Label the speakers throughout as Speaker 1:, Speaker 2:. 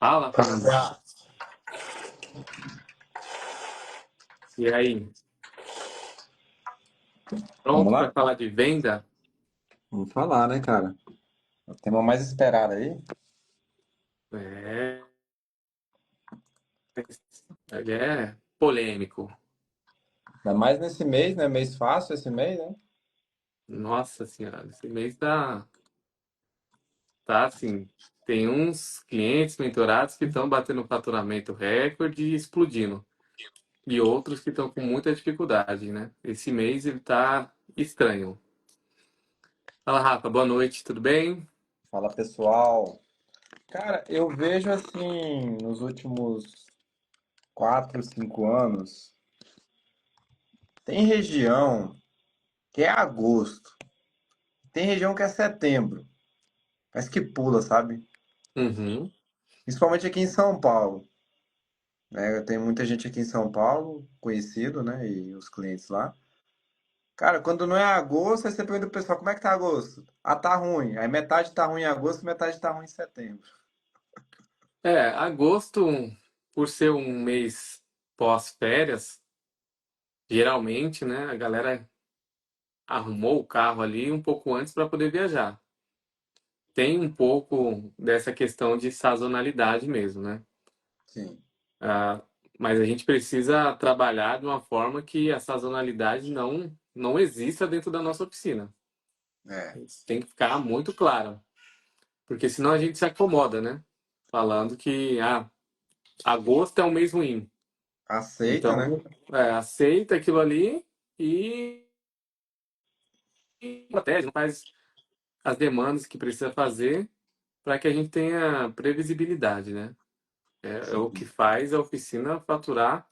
Speaker 1: Fala, Fernando.
Speaker 2: Ah,
Speaker 1: E aí,
Speaker 2: vamos
Speaker 1: pronto para
Speaker 2: lá?
Speaker 1: falar de venda?
Speaker 2: Vamos falar, né, cara? O tema mais esperado aí.
Speaker 1: É, ele é polêmico.
Speaker 2: Ainda mais nesse mês, né? Mês fácil esse mês, né?
Speaker 1: Nossa Senhora, esse mês tá assim. Tem uns clientes mentorados que estão batendo faturamento recorde e explodindo. E outros que estão com muita dificuldade, né? Esse mês ele tá estranho. Fala, Rafa, boa noite, tudo bem?
Speaker 2: Fala, pessoal. Cara, eu vejo assim, nos últimos 4, 5 anos, tem região que é agosto, tem região que é setembro. Parece que pula, sabe?
Speaker 1: Uhum.
Speaker 2: Principalmente aqui em São Paulo, né? Tem muita gente aqui em São Paulo, conhecido, né? E os clientes lá. Cara, quando não é agosto, aí você pergunta pro pessoal, como é que tá agosto? Ah, tá ruim. Aí metade tá ruim em agosto, metade tá ruim em setembro.
Speaker 1: Agosto, por ser um mês pós-férias, geralmente, né, a galera arrumou o carro ali um pouco antes para poder viajar. Tem um pouco dessa questão de sazonalidade mesmo, né?
Speaker 2: Sim,
Speaker 1: Ah, mas a gente precisa trabalhar de uma forma que a sazonalidade não exista dentro da nossa oficina.
Speaker 2: é.
Speaker 1: Isso tem que ficar muito claro, porque senão a gente se acomoda, né? Falando que agosto é um mês ruim.
Speaker 2: Aceita, né?
Speaker 1: Então, aceita aquilo ali e protege, não faz as demandas que precisa fazer para que a gente tenha previsibilidade, né? É o que
Speaker 2: Sim.
Speaker 1: faz a oficina faturar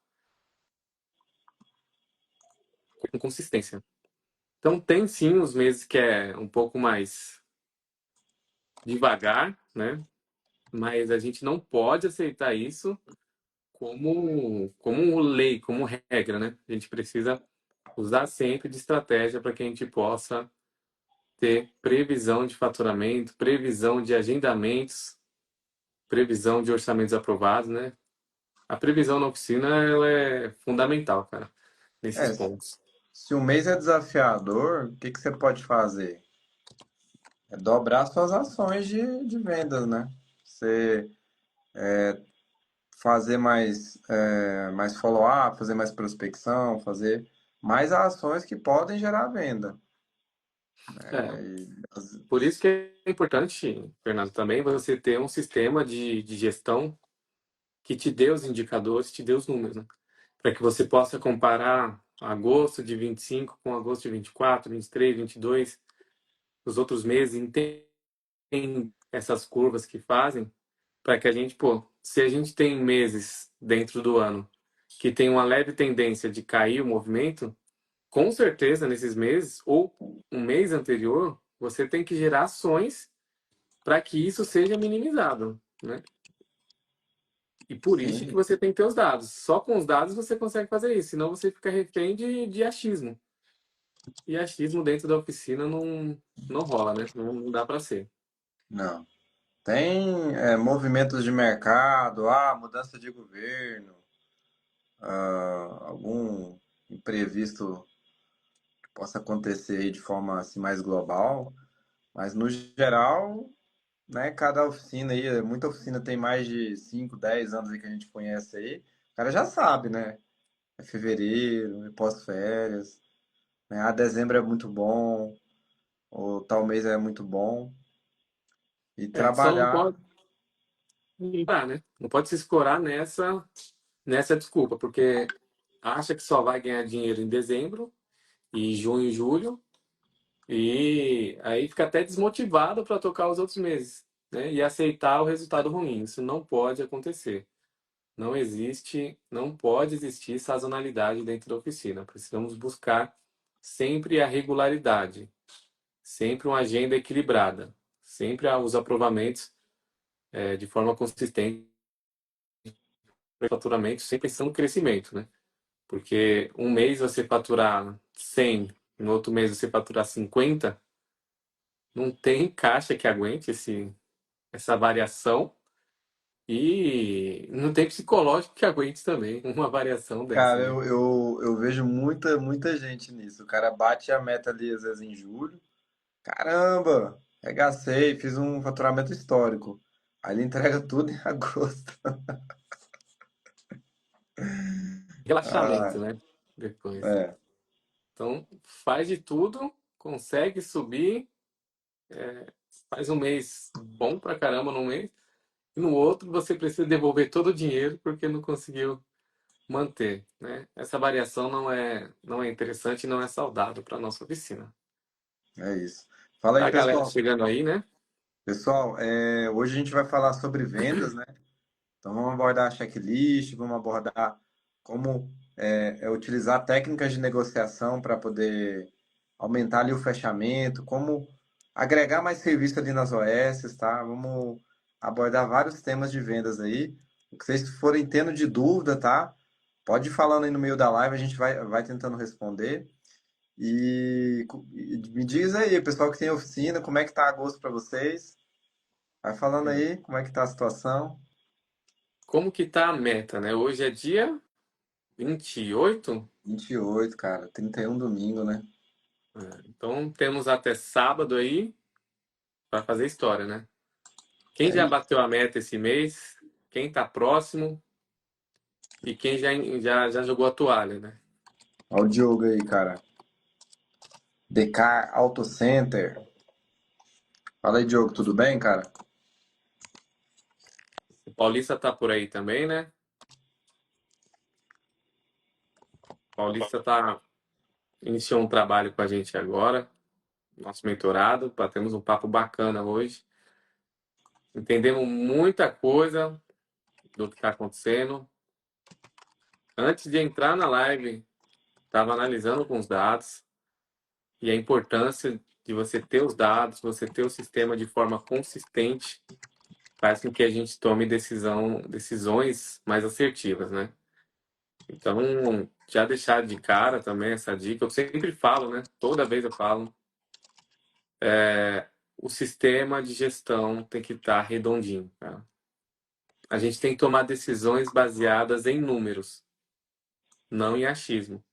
Speaker 1: com consistência. Então, tem sim os meses que é um pouco mais devagar, né? Mas a gente não pode aceitar isso como lei, como regra, né? A gente precisa usar sempre de estratégia para que a gente possa ter previsão de faturamento, previsão de agendamentos, previsão de orçamentos aprovados, né? A previsão na oficina ela é fundamental, cara, nesses
Speaker 2: É,
Speaker 1: pontos.
Speaker 2: se o mês é desafiador, o que que você pode fazer? É dobrar suas ações de vendas, né? Você fazer mais follow-up, fazer mais prospecção, fazer mais ações que podem gerar venda.
Speaker 1: É,
Speaker 2: As-
Speaker 1: por isso que é importante, Fernando, também você ter um sistema de gestão que te dê os indicadores, te dê os números, né? Para que você possa comparar agosto de 25 com agosto de 24, 23, 22, os outros meses, entender essas curvas que fazem, para que a gente, pô, se a gente tem meses dentro do ano que tem uma leve tendência de cair o movimento, com certeza nesses meses ou um mês anterior, você tem que gerar ações para que isso seja minimizado, né? E por isso que
Speaker 2: Sim,
Speaker 1: você tem que ter os dados. Só com os dados você consegue fazer isso, senão você fica refém de achismo. E achismo dentro da oficina não rola, né? Não dá para ser.
Speaker 2: não. Tem movimentos de mercado, mudança de governo, algum imprevisto que possa acontecer aí de forma assim, mais global, mas no geral, né, cada oficina aí, muita oficina tem mais de 5 10 anos aí que a gente conhece aí, o cara já sabe, né? É fevereiro, é pós-férias, né? Dezembro é muito bom, ou tal mês é muito bom, e
Speaker 1: Só não
Speaker 2: trabalhar,
Speaker 1: pode né? Não pode se escorar nessa desculpa, porque acha que só vai ganhar dinheiro em dezembro e junho e julho, e aí fica até desmotivado para tocar os outros meses, né? E aceitar o resultado ruim. Isso não pode acontecer. Não existe, não pode existir sazonalidade dentro da oficina. Precisamos buscar sempre a regularidade, sempre uma agenda equilibrada, sempre os aprovamentos de forma consistente, o faturamento sempre pensando no crescimento, né? Porque um mês você faturar 100, no outro mês você faturar 50, não tem caixa que aguente essa variação E não tem psicológico que aguente também uma variação dessa,
Speaker 2: Cara,
Speaker 1: né?
Speaker 2: eu vejo muita gente nisso. O cara bate a meta ali, às vezes, em julho. Caramba, regacei, fiz um faturamento histórico. Aí ele entrega tudo em agosto.
Speaker 1: Relaxamento,
Speaker 2: Ah,
Speaker 1: né? Depois.
Speaker 2: é,
Speaker 1: Então, faz de tudo, consegue subir, faz um mês bom pra caramba num mês, e no outro você precisa devolver todo o dinheiro porque não conseguiu manter, né? Essa variação não é interessante e não é saudável para nossa oficina.
Speaker 2: é isso. Fala aí,
Speaker 1: Tá, galera,
Speaker 2: pessoal.
Speaker 1: chegando aí, né?
Speaker 2: Pessoal, hoje a gente vai falar sobre vendas, né? Então vamos abordar a checklist, vamos abordar como utilizar técnicas de negociação para poder aumentar ali o fechamento, como agregar mais serviço ali nas OS, tá? Vamos abordar vários temas de vendas aí. O que vocês forem tendo de dúvida, tá? Pode ir falando aí no meio da live, a gente vai tentando responder. E me diz aí, pessoal que tem oficina, como é que tá agosto para vocês? Vai falando aí, como é que tá a situação?
Speaker 1: Como que tá a meta, né? Hoje é dia 28.
Speaker 2: 28, cara. 31 domingo, né?
Speaker 1: Então temos até sábado aí para fazer história, né? Quem
Speaker 2: É
Speaker 1: já
Speaker 2: isso.
Speaker 1: bateu a meta esse mês, quem tá próximo e quem já jogou a toalha, né?
Speaker 2: Olha o Diogo aí, cara. DK Auto Center. Fala aí, Diogo, tudo bem, cara?
Speaker 1: O Paulista tá por aí também, né? O Paulista iniciou um trabalho com a gente agora, nosso mentorado, batemos um papo bacana hoje. Entendemos muita coisa do que está acontecendo. Antes de entrar na live, estava analisando com os dados e a importância de você ter os dados, você ter o sistema de forma consistente, faz com que a gente tome decisões mais assertivas, né? Então, já deixar de cara também essa dica, eu sempre falo, né? Toda vez eu falo, o sistema de gestão tem que estar redondinho, tá? A gente tem que tomar decisões baseadas em números, não em achismo.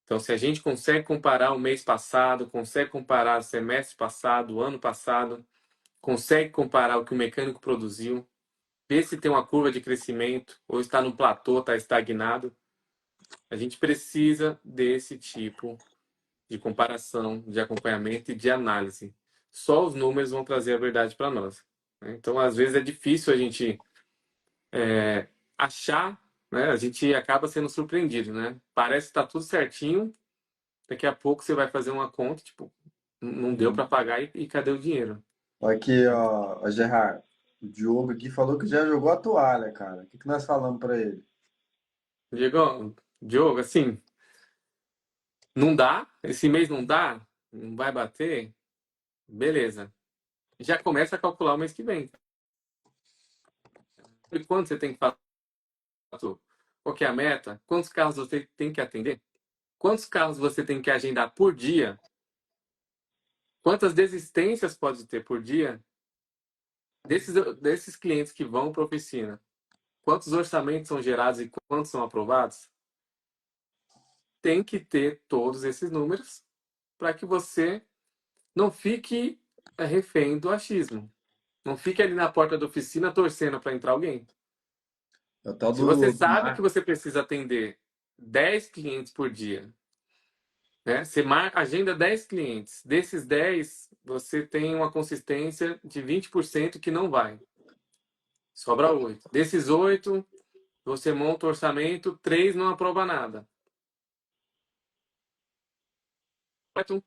Speaker 1: Então, se a gente consegue comparar o mês passado, consegue comparar o semestre passado, o ano passado, consegue comparar o que o mecânico produziu, ver se tem uma curva de crescimento ou está no platô, está estagnado, a gente precisa desse tipo de comparação, de acompanhamento e de análise. Só os números vão trazer a verdade para nós, né? Então, às vezes é difícil a gente achar, né? A gente acaba sendo surpreendido, né? Parece que está tudo certinho, daqui a pouco você vai fazer uma conta, tipo, não deu para pagar e cadê o dinheiro?
Speaker 2: Aqui, ó, Gerard. O Diogo aqui falou que já jogou a toalha, cara. O que que nós falamos pra ele?
Speaker 1: Diogo, assim, não dá, esse mês não dá, não vai bater, beleza. Já começa a calcular o mês que vem. E quanto você tem que fazer? Qual que é a meta? Quantos carros você tem que atender? Quantos carros você tem que agendar por dia? Quantas desistências pode ter por dia desses clientes que vão para a oficina? Quantos orçamentos são gerados e quantos são aprovados? Tem que ter todos esses números para que você não fique refém do achismo. Não fique ali na porta da oficina torcendo para entrar alguém.
Speaker 2: É o tal
Speaker 1: Se você
Speaker 2: do
Speaker 1: sabe que você precisa atender 10 clientes por dia, né? Você agenda 10 clientes. Desses 10, você tem uma consistência de 20% que não vai. Sobra 8. Desses 8, você monta o orçamento, 3 não aprova nada.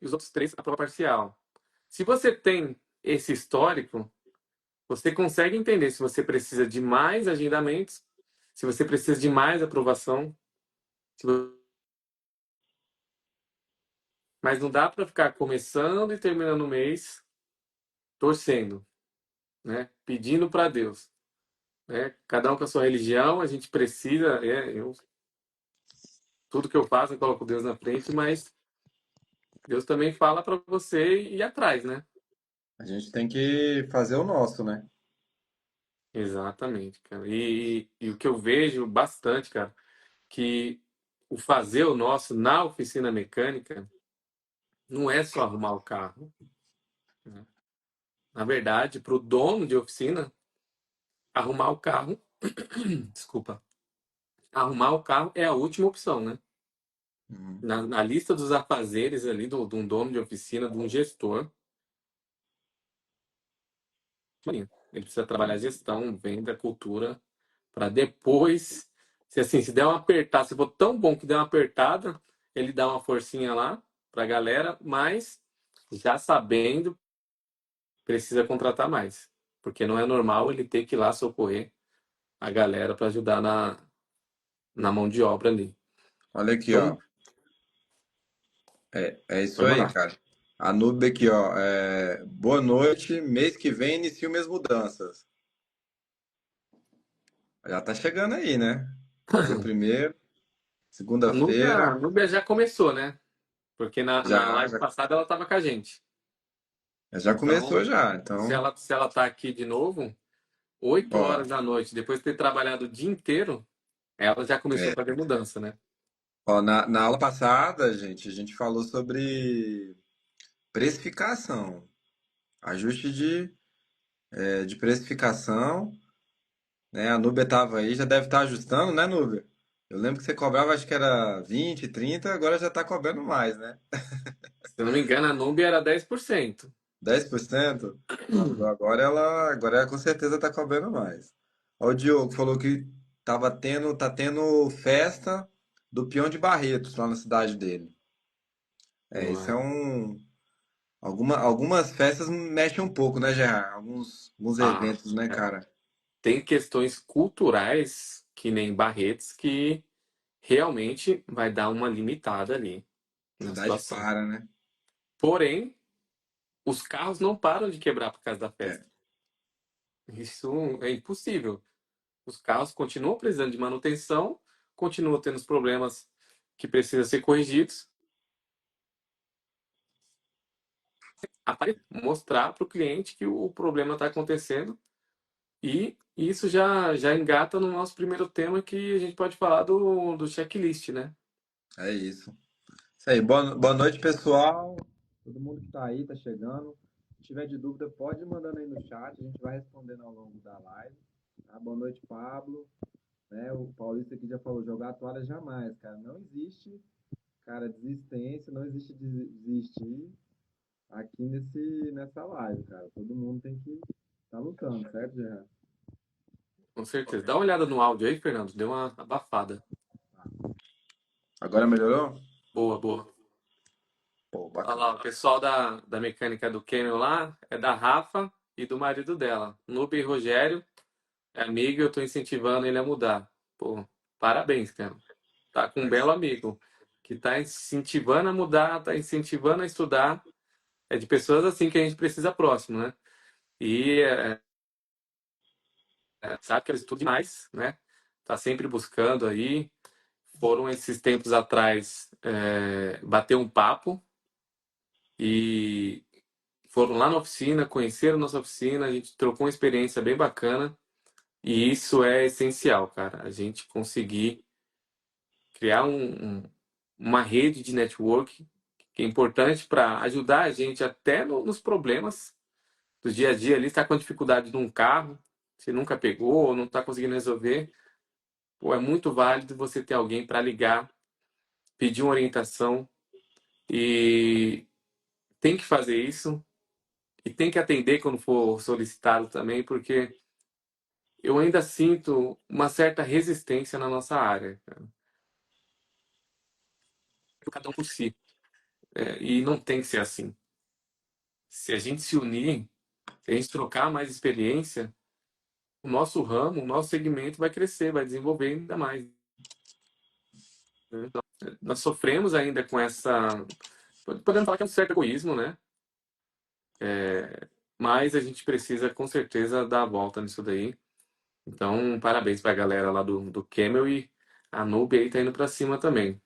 Speaker 1: E os outros 3 aprova parcial. Se você tem esse histórico, você consegue entender se você precisa de mais agendamentos, se você precisa de mais aprovação, mas não dá para ficar começando e terminando o mês torcendo, né? Pedindo para Deus, né? Cada um com a sua religião, a gente precisa, tudo que eu faço eu coloco Deus na frente, mas Deus também fala para você ir atrás, né?
Speaker 2: A gente tem que fazer o nosso, né?
Speaker 1: Exatamente, cara. E o que eu vejo bastante, cara, que o fazer o nosso na oficina mecânica não é só arrumar o carro, né? Na verdade, para o dono de oficina, arrumar o carro, desculpa, arrumar o carro é a última opção, né?
Speaker 2: Uhum.
Speaker 1: Na lista dos afazeres ali de um dono de oficina, de um gestor, ele precisa trabalhar gestão, venda, cultura, para depois, se assim, se der uma apertada, se for tão bom que der uma apertada, ele dá uma forcinha lá para a galera, mas já sabendo, precisa contratar mais, porque não é normal ele ter que ir lá socorrer a galera para ajudar na mão de obra ali.
Speaker 2: Olha aqui, ó.
Speaker 1: Então,
Speaker 2: É isso
Speaker 1: pode
Speaker 2: aí,
Speaker 1: mandar.
Speaker 2: cara. A Nube aqui, ó. Boa noite. Mês que vem inicio minhas mudanças. Já tá chegando aí, né? Dia primeiro,
Speaker 1: A
Speaker 2: segunda-feira.
Speaker 1: Núbia já começou, né? Porque na
Speaker 2: Já,
Speaker 1: live
Speaker 2: já,
Speaker 1: passada ela estava com a gente.
Speaker 2: já começou
Speaker 1: Então,
Speaker 2: já.
Speaker 1: se
Speaker 2: Então,
Speaker 1: ela tá aqui de novo, 8 horas
Speaker 2: ó,
Speaker 1: da noite, depois de ter trabalhado o dia inteiro, ela já começou a
Speaker 2: é,
Speaker 1: fazer mudança, né?
Speaker 2: ó, na aula passada, gente, a gente falou sobre precificação, ajuste de precificação, né? A Nubia tava aí, já deve estar ajustando, né, Nubia? Eu lembro que você cobrava, acho que era 20, 30, agora já tá cobrando mais, né?
Speaker 1: Se eu não me engano, a Núbia era 10%.
Speaker 2: 10%? Agora ela com certeza tá cobrando mais. Ó, o Diogo falou que tá tendo festa do Peão de Barretos lá na cidade dele. Isso é
Speaker 1: Ué.
Speaker 2: algumas festas mexem um pouco, né, Gerard? Alguns
Speaker 1: Ah,
Speaker 2: eventos, né,
Speaker 1: é.
Speaker 2: cara?
Speaker 1: Tem questões culturais, que nem Barretos, que realmente vai dar uma limitada ali
Speaker 2: A
Speaker 1: na
Speaker 2: cidade
Speaker 1: situação.
Speaker 2: para, né?
Speaker 1: Porém, os carros não param de quebrar por causa da
Speaker 2: É,
Speaker 1: festa. Isso é impossível. Os carros continuam precisando de manutenção, continuam tendo os problemas que precisam ser corrigidos. Mostrar para o cliente que o problema está acontecendo e isso já engata no nosso primeiro tema que a gente pode falar do checklist, né?
Speaker 2: é isso. Isso aí. Boa noite, pessoal. Todo mundo que tá aí, tá chegando. Se tiver de dúvida, pode ir mandando aí no chat. A gente vai respondendo ao longo da live. Tá? Boa noite, Pablo. Né? O Paulista aqui já falou, jogar a toalha jamais, cara. Não existe, cara, desistência, não existe desistir aqui nessa live, cara. Todo mundo tem que tá lutando, certo, Gerard?
Speaker 1: Com certeza. Dá uma olhada no áudio aí, Fernando. Deu uma abafada.
Speaker 2: Agora melhorou?
Speaker 1: Boa, boa.
Speaker 2: Pô,
Speaker 1: Olha lá,
Speaker 2: bacana.
Speaker 1: o pessoal da mecânica do Camel lá é da Rafa e do marido dela. Nube e Rogério é amigo e eu estou incentivando ele a mudar. Pô, parabéns, cara. Tá com um
Speaker 2: É
Speaker 1: belo
Speaker 2: isso.
Speaker 1: amigo que está incentivando a mudar, está incentivando a estudar. É de pessoas assim que a gente precisa próximo, né? E sabe que eles estudam demais, né? Tá sempre buscando aí. Foram esses tempos atrás bater um papo e foram lá na oficina, conheceram nossa oficina, a gente trocou uma experiência bem bacana e isso é essencial, cara. A gente conseguir criar uma rede de network que é importante para ajudar a gente até nos problemas do dia a dia ali, está com dificuldade num carro, você nunca pegou ou não está conseguindo resolver, pô, é muito válido você ter alguém para ligar, pedir uma orientação e tem que fazer isso e tem que atender quando for solicitado também, porque eu ainda sinto uma certa resistência na nossa área, cara. Cada um por si. E não tem que ser assim. Se a gente se unir, se a gente trocar mais experiência, o nosso ramo, o nosso segmento vai crescer, vai desenvolver ainda mais, né? Então, nós sofremos ainda com essa. Podemos falar que é um certo egoísmo, né? Mas a gente precisa com certeza dar a volta nisso daí. Então, parabéns para a galera lá do Camel e a Nube aí tá indo para cima também.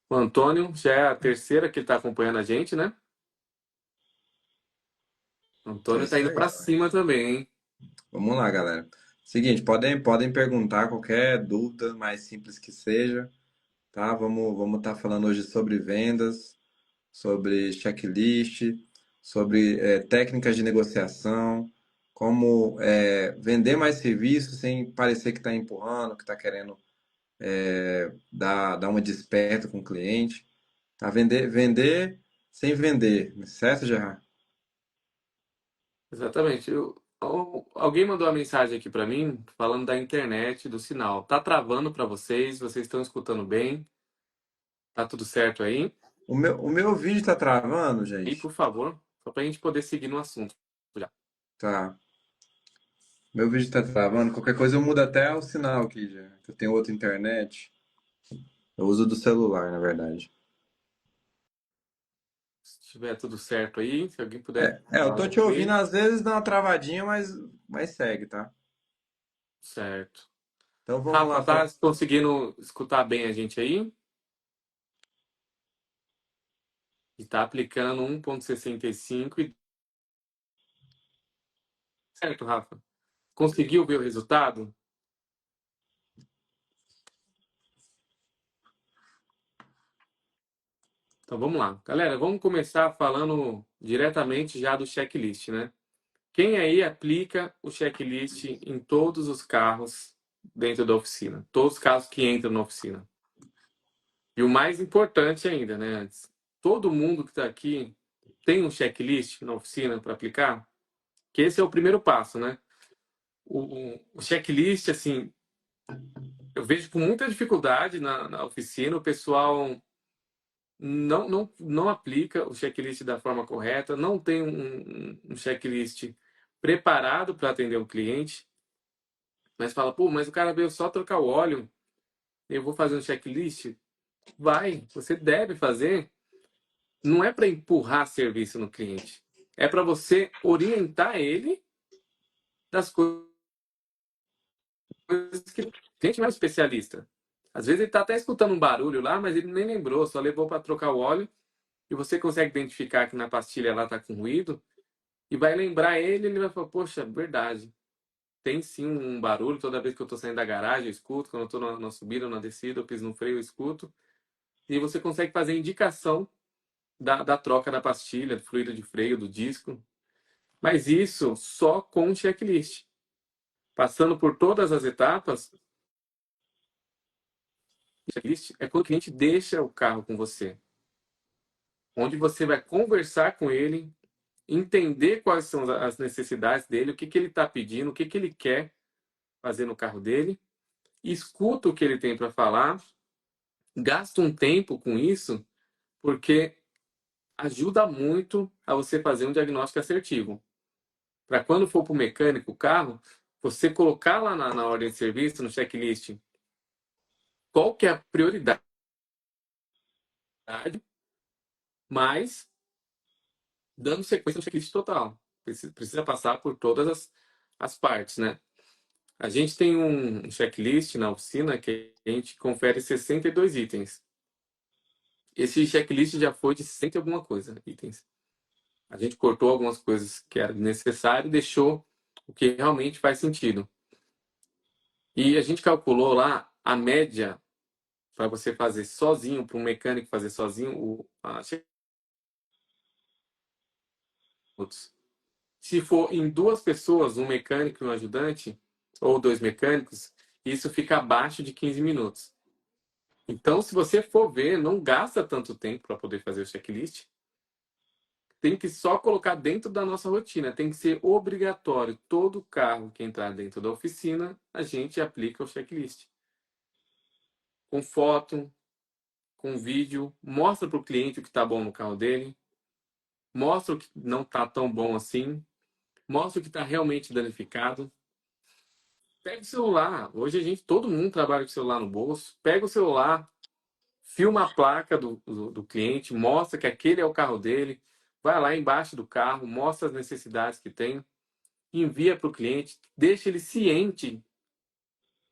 Speaker 1: O Antônio já é a terceira que está acompanhando a gente, né? O
Speaker 2: É
Speaker 1: Antônio tá
Speaker 2: isso
Speaker 1: indo
Speaker 2: aí.
Speaker 1: para cima também, hein?
Speaker 2: Vamos lá, galera. Seguinte, podem perguntar qualquer dúvida, mais simples que seja, tá? Vamos estar falando hoje sobre vendas, sobre checklist, sobre técnicas de negociação, como vender mais serviços sem parecer que está empurrando, que está querendo dar uma desperta com o cliente. Tá? Vender sem vender, certo, Gerard?
Speaker 1: Exatamente. Alguém mandou uma mensagem aqui para mim falando da internet, do sinal. Tá travando para vocês? Vocês estão escutando bem? Tá tudo certo aí?
Speaker 2: O meu vídeo está travando,
Speaker 1: E
Speaker 2: gente?
Speaker 1: por favor, só para a gente poder seguir no assunto. Já.
Speaker 2: Tá. Meu vídeo está travando. Qualquer coisa eu mudo até o sinal aqui, já. Eu tenho outra internet. Eu uso do celular, na verdade.
Speaker 1: Se tiver tudo certo aí, se alguém puder
Speaker 2: Eu
Speaker 1: dar
Speaker 2: tô
Speaker 1: um
Speaker 2: te ouvindo,
Speaker 1: ok.
Speaker 2: às vezes dá uma travadinha, mas segue, tá?
Speaker 1: Certo.
Speaker 2: Então vamos
Speaker 1: Rafa,
Speaker 2: lá.
Speaker 1: tá conseguindo escutar bem a gente aí? E tá aplicando 1,65 e certo, Rafa? Conseguiu ver o resultado? Então vamos lá. Galera, vamos começar falando diretamente já do checklist, né? Quem aí aplica o checklist em todos os carros dentro da oficina? Todos os carros que entram na oficina. E o mais importante ainda, né? Antes, todo mundo que está aqui tem um checklist na oficina para aplicar? Que esse é o primeiro passo, né? O checklist, assim, eu vejo com muita dificuldade na oficina, o pessoal não aplica o checklist da forma correta, não tem um checklist preparado para atender o cliente, mas fala, pô, mas o cara veio só trocar o óleo, eu vou fazer um checklist? Vai, você deve fazer. Não é para empurrar serviço no cliente, é para você orientar ele das coisas que o cliente não é um especialista. Às vezes ele está até escutando um barulho lá, mas ele nem lembrou, só levou para trocar o óleo e você consegue identificar que na pastilha lá está com ruído e vai lembrar ele, ele vai falar, poxa, verdade. Tem sim um barulho toda vez que eu estou saindo da garagem, eu escuto, quando eu estou na subida ou na descida, eu piso no freio, eu escuto. E você consegue fazer indicação da troca da pastilha, do fluido de freio, do disco. Mas isso só com checklist. Passando por todas as etapas, checklist é quando o cliente deixa o carro com você. Onde você vai conversar com ele, entender quais são as necessidades dele, o que, que ele está pedindo, o que, que ele quer fazer no carro dele, escuta o que ele tem para falar, gasta um tempo com isso, porque ajuda muito a você fazer um diagnóstico assertivo. Para quando for para o mecânico o carro, você colocar lá na ordem de serviço, no checklist, qual que é a prioridade, mas dando sequência no checklist total. Precisa passar por todas as partes, né? A gente tem um checklist na oficina que a gente confere 62 itens. Esse checklist já foi de 100 e alguma coisa itens. A gente cortou algumas coisas que eram necessárias e deixou o que realmente faz sentido. E a gente calculou lá a média para você fazer sozinho, para um mecânico fazer sozinho, se for em duas pessoas, um mecânico e um ajudante, ou dois mecânicos, isso fica abaixo de 15 minutos. Então, se você for ver, não gasta tanto tempo para poder fazer o checklist. Tem que só colocar dentro da nossa rotina. Tem que ser obrigatório. Todo carro que entrar dentro da oficina, a gente aplica o checklist. Com foto, com vídeo, mostra para o cliente o que está bom no carro dele, mostra o que não está tão bom assim, mostra o que está realmente danificado. Pega o celular. Hoje todo mundo trabalha com o celular no bolso. Pega o celular, filma a placa do cliente, mostra que aquele é o carro dele, vai lá embaixo do carro, mostra as necessidades que tem, envia para o cliente, deixa ele ciente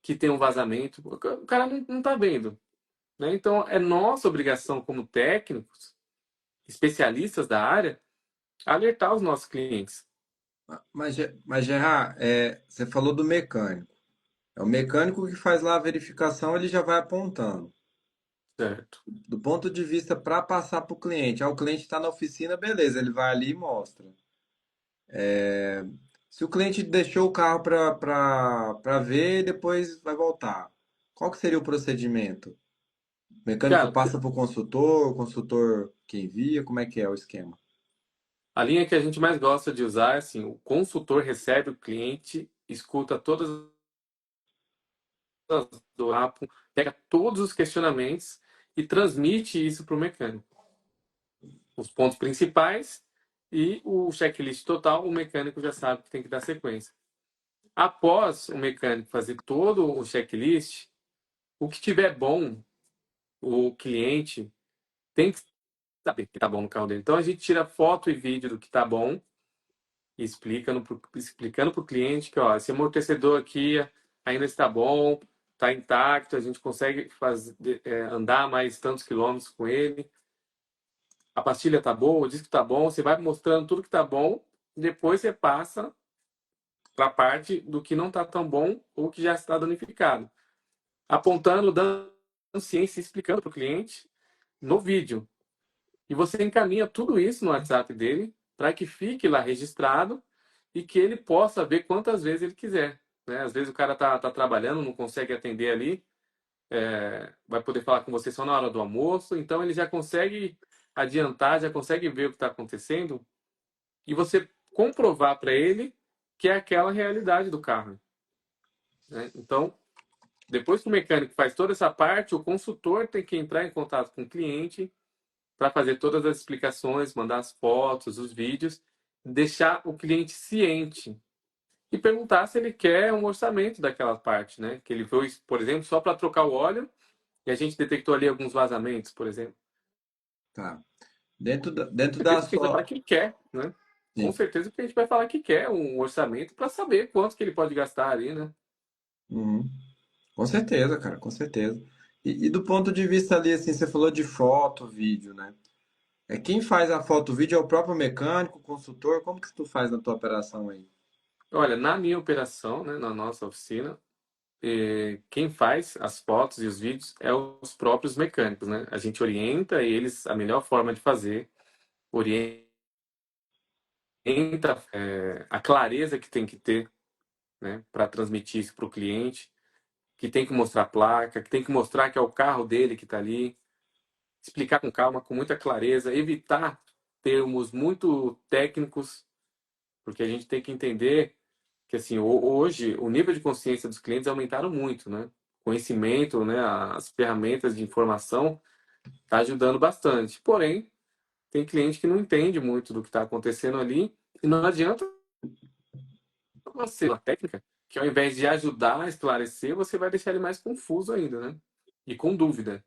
Speaker 1: que tem um vazamento. O cara não está vendo. Né? Então, é nossa obrigação como técnicos, especialistas da área, alertar os nossos clientes.
Speaker 2: Mas Gerard, você falou do mecânico. É o mecânico que faz lá a verificação, ele já vai apontando.
Speaker 1: Certo.
Speaker 2: Do ponto de vista para passar para o cliente. Ah, o cliente está na oficina, beleza, ele vai ali e mostra. Se o cliente deixou o carro para ver e depois vai voltar, qual que seria o procedimento? O mecânico
Speaker 1: Cara,
Speaker 2: passa para o consultor que envia, como é que é o esquema?
Speaker 1: a linha que a gente mais gosta de usar é assim, o consultor recebe o cliente, escuta todas as do Apple, pega todos os questionamentos e transmite isso para o mecânico. Os pontos principais e o checklist total, o mecânico já sabe que tem que dar sequência. Após o mecânico fazer todo o checklist, o que tiver bom, o cliente tem que saber que está bom no carro dele. Então a gente tira foto e vídeo do que está bom e explicando para o cliente que ó, esse amortecedor aqui ainda está bom, está intacto, a gente consegue andar mais tantos quilômetros com ele. A pastilha está boa, o disco está bom, você vai mostrando tudo que está bom, depois você passa para a parte do que não está tão bom ou que já está danificado, apontando, dando ciência, explicando para o cliente no vídeo. E você encaminha tudo isso no WhatsApp dele para que fique lá registrado e que ele possa ver quantas vezes ele quiser. Né? Às vezes o cara tá trabalhando, não consegue atender ali, vai poder falar com você só na hora do almoço, então ele já consegue adiantar, já consegue ver o que está acontecendo e você comprovar para ele que é aquela realidade do carro. Né? Então, depois que o mecânico faz toda essa parte, o consultor tem que entrar em contato com o cliente para fazer todas as explicações, mandar as fotos, os vídeos, deixar o cliente ciente e perguntar se ele quer um orçamento daquela parte, né? Que ele foi, por exemplo, só para trocar o óleo e a gente detectou ali alguns vazamentos, por exemplo.
Speaker 2: Tá. Dentro
Speaker 1: Com
Speaker 2: da
Speaker 1: certeza que ele vai falar
Speaker 2: sua.
Speaker 1: que quer, né? Com
Speaker 2: Sim.
Speaker 1: certeza que a gente vai falar que quer um orçamento para saber quanto que ele pode gastar ali, né?
Speaker 2: Uhum. Com certeza, cara, com certeza. E do ponto de vista ali, assim, você falou de foto, vídeo, né? Quem faz a foto, vídeo é o próprio mecânico, o consultor. Como que tu faz na tua operação aí?
Speaker 1: Olha, na minha operação, né, na nossa oficina, quem faz as fotos e os vídeos é os próprios mecânicos, né? A gente orienta eles a melhor forma de fazer, orienta a clareza que tem que ter, né, para transmitir isso para o cliente, que tem que mostrar a placa, que tem que mostrar que é o carro dele que está ali, explicar com calma, com muita clareza, evitar termos muito técnicos, porque a gente tem que entender que assim hoje o nível de consciência dos clientes aumentaram muito, né? Conhecimento, né? As ferramentas de informação está ajudando bastante. Porém, tem cliente que não entende muito do que está acontecendo ali e não adianta você uma técnica que ao invés de ajudar a esclarecer, você vai deixar ele mais confuso ainda, né? E com dúvida.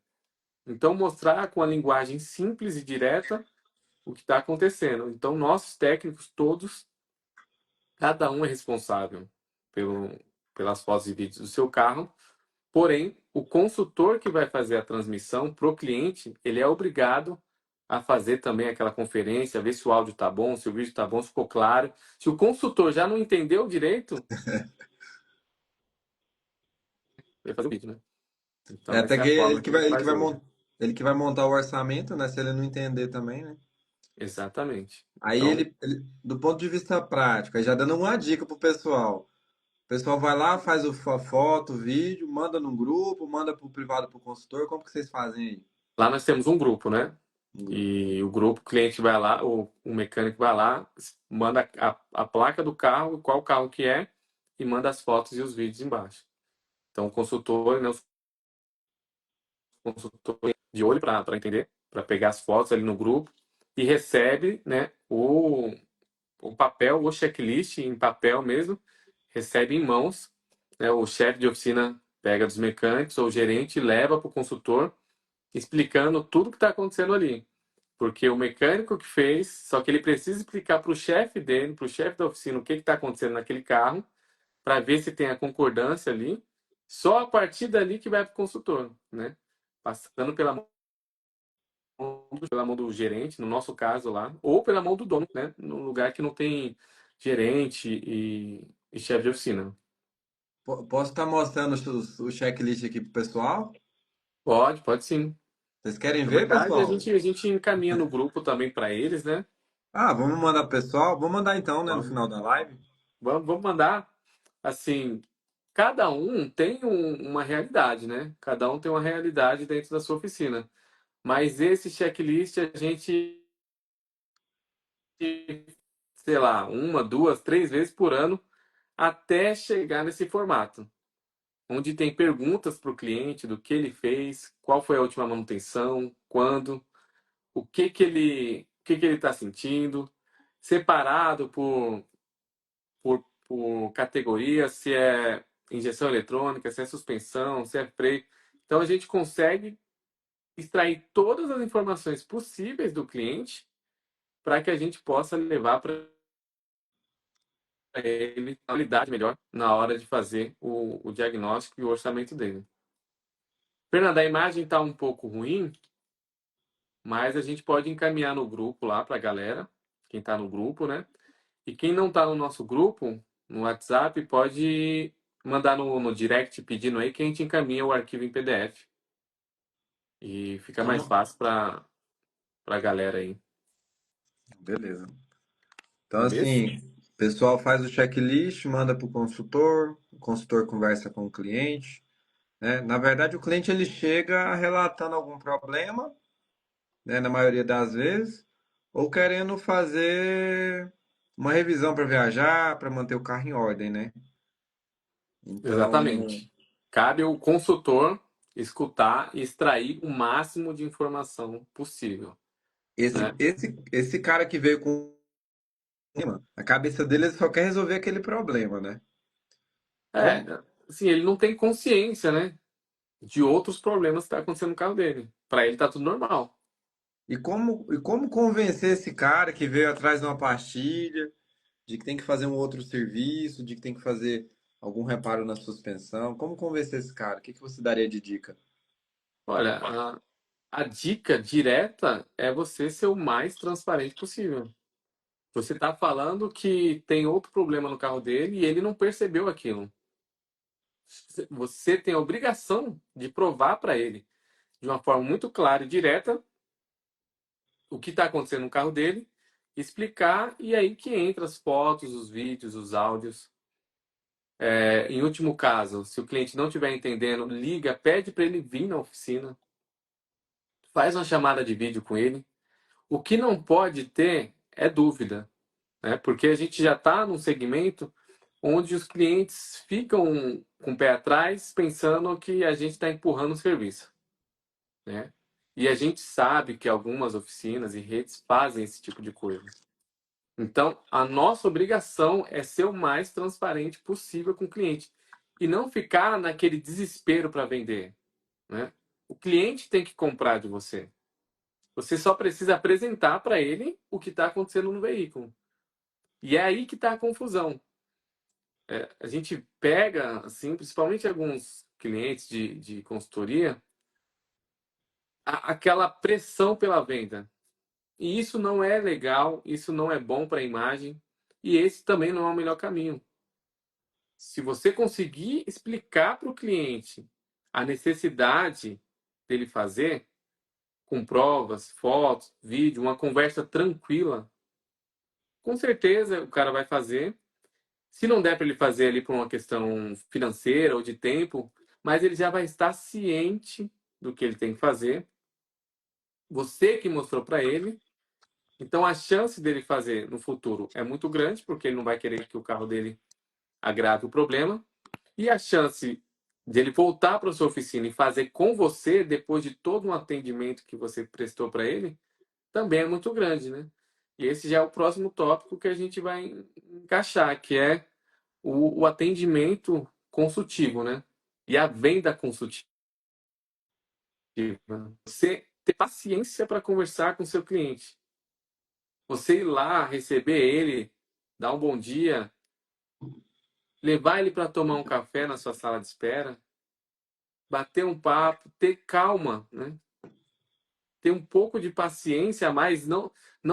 Speaker 1: Então, mostrar com a linguagem simples e direta o que está acontecendo. Então, nossos técnicos todos, cada um é responsável pelo, pelas fotos e vídeos do seu carro. Porém, o consultor que vai fazer a transmissão para o cliente, ele é obrigado a fazer também aquela conferência, ver se o áudio está bom, se o vídeo está bom, se ficou claro. Se o consultor já não entendeu direito, vai fazer o vídeo, né?
Speaker 2: É
Speaker 1: Então,
Speaker 2: até
Speaker 1: essa é
Speaker 2: que
Speaker 1: a forma que a gente faz hoje.
Speaker 2: ele que vai montar o orçamento, né? Se ele não entender também, né?
Speaker 1: Exatamente.
Speaker 2: Aí
Speaker 1: Então,
Speaker 2: do ponto de vista prático, aí já dando uma dica pro pessoal. O pessoal vai lá, faz a foto, o vídeo, manda no grupo, manda pro privado pro consultor. Como que vocês fazem aí?
Speaker 1: lá nós temos um grupo, né?
Speaker 2: No grupo.
Speaker 1: E o grupo, o cliente vai lá, o mecânico vai lá, manda a placa do carro, qual carro que é, e manda as fotos e os vídeos embaixo. Então, o consultor, né, o consultor de olho para entender, para pegar as fotos ali no grupo, e recebe, né, o papel, o checklist em papel mesmo, recebe em mãos, né, o chefe de oficina pega dos mecânicos ou o gerente e leva para o consultor, explicando tudo que está acontecendo ali. Porque o mecânico que fez, só que ele precisa explicar para o chefe dele, para o chefe da oficina, o que está acontecendo naquele carro, para ver se tem a concordância ali. Só a partir dali que vai para o consultor, né? Passando pela mão do gerente, no nosso caso lá, ou pela mão do dono, né? No lugar que não tem gerente e chefe de oficina.
Speaker 2: Posso estar mostrando o checklist aqui pro pessoal?
Speaker 1: Pode sim.
Speaker 2: Vocês querem
Speaker 1: Na
Speaker 2: ver,
Speaker 1: verdade,
Speaker 2: pessoal?
Speaker 1: a gente encaminha no grupo também para eles, né?
Speaker 2: Ah, vamos mandar pro pessoal? Vou mandar então, né, no
Speaker 1: Vamos,
Speaker 2: final da live.
Speaker 1: vamos mandar. Assim, cada um tem uma realidade, né? Cada um tem uma realidade dentro da sua oficina. Mas esse checklist a gente, sei lá, uma, duas, três vezes por ano até chegar nesse formato, onde tem perguntas para o cliente do que ele fez, qual foi a última manutenção, quando, o que que ele está sentindo, separado por categoria, se é injeção eletrônica, se é suspensão, se é freio. Então a gente consegue extrair todas as informações possíveis do cliente para que a gente possa levar para ele a qualidade melhor na hora de fazer o diagnóstico e o orçamento dele. Fernanda, a imagem está um pouco ruim, mas a gente pode encaminhar no grupo lá para a galera, quem está no grupo, né? E quem não está no nosso grupo, no WhatsApp, pode mandar no direct pedindo aí que a gente encaminha o arquivo em PDF. E fica mais
Speaker 2: Então,
Speaker 1: fácil para a galera aí.
Speaker 2: beleza. Então,
Speaker 1: Beleza?
Speaker 2: assim, o pessoal faz o checklist, manda para o consultor conversa com o cliente, né? Na verdade, o cliente ele chega relatando algum problema, né, na maioria das vezes, ou querendo fazer uma revisão para viajar, para manter o carro em ordem, né? Então,
Speaker 1: Exatamente. Cabe ao consultor escutar e extrair o máximo de informação possível, né?
Speaker 2: esse cara que veio com o problema, a cabeça dele ele só quer resolver aquele problema, né?
Speaker 1: É,
Speaker 2: Como,
Speaker 1: assim, ele não tem consciência, né, de outros problemas que estão acontecendo no carro dele. Para ele tá tudo normal.
Speaker 2: e como convencer esse cara que veio atrás de uma pastilha, de que tem que fazer um outro serviço, de que tem que fazer algum reparo na suspensão? Como convencer esse cara? O que você daria de dica?
Speaker 1: Olha, a dica direta é você ser o mais transparente possível. Você está falando que tem outro problema no carro dele e ele não percebeu aquilo. Você tem a obrigação de provar para ele, de uma forma muito clara e direta, o que está acontecendo no carro dele, explicar, e aí que entra as fotos, os vídeos, os áudios. Em último caso, se o cliente não estiver entendendo, liga, pede para ele vir na oficina, faz uma chamada de vídeo com ele. O que não pode ter é dúvida, né? Porque a gente já está num segmento onde os clientes ficam com o pé atrás, pensando que a gente está empurrando o serviço, né? E a gente sabe que algumas oficinas e redes fazem esse tipo de coisa. Então, a nossa obrigação é ser o mais transparente possível com o cliente e não ficar naquele desespero para vender, né? O cliente tem que comprar de você. Você só precisa apresentar para ele o que está acontecendo no veículo. E é aí que está a confusão. A gente pega, assim, principalmente alguns clientes de consultoria, aquela pressão pela venda. E isso não é legal, isso não é bom para a imagem, e esse também não é o melhor caminho. Se você conseguir explicar para o cliente a necessidade dele fazer, com provas, fotos, vídeo, uma conversa tranquila, com certeza o cara vai fazer. Se não der para ele fazer ali por uma questão financeira ou de tempo, mas ele já vai estar ciente do que ele tem que fazer. Você que mostrou para ele. Então a chance dele fazer no futuro é muito grande, porque ele não vai querer que o carro dele agrave o problema. E a chance dele voltar para sua oficina e fazer com você, depois de todo um atendimento que você prestou para ele, também é muito grande, né? E esse já é o próximo tópico que a gente vai encaixar, que é o atendimento consultivo, né? E a venda consultiva. Você ter paciência para conversar com seu cliente. Você ir lá, receber ele, dar um bom dia, levar ele para tomar um café na sua sala de espera, bater um papo, ter calma, né? Ter um pouco de paciência a mais, não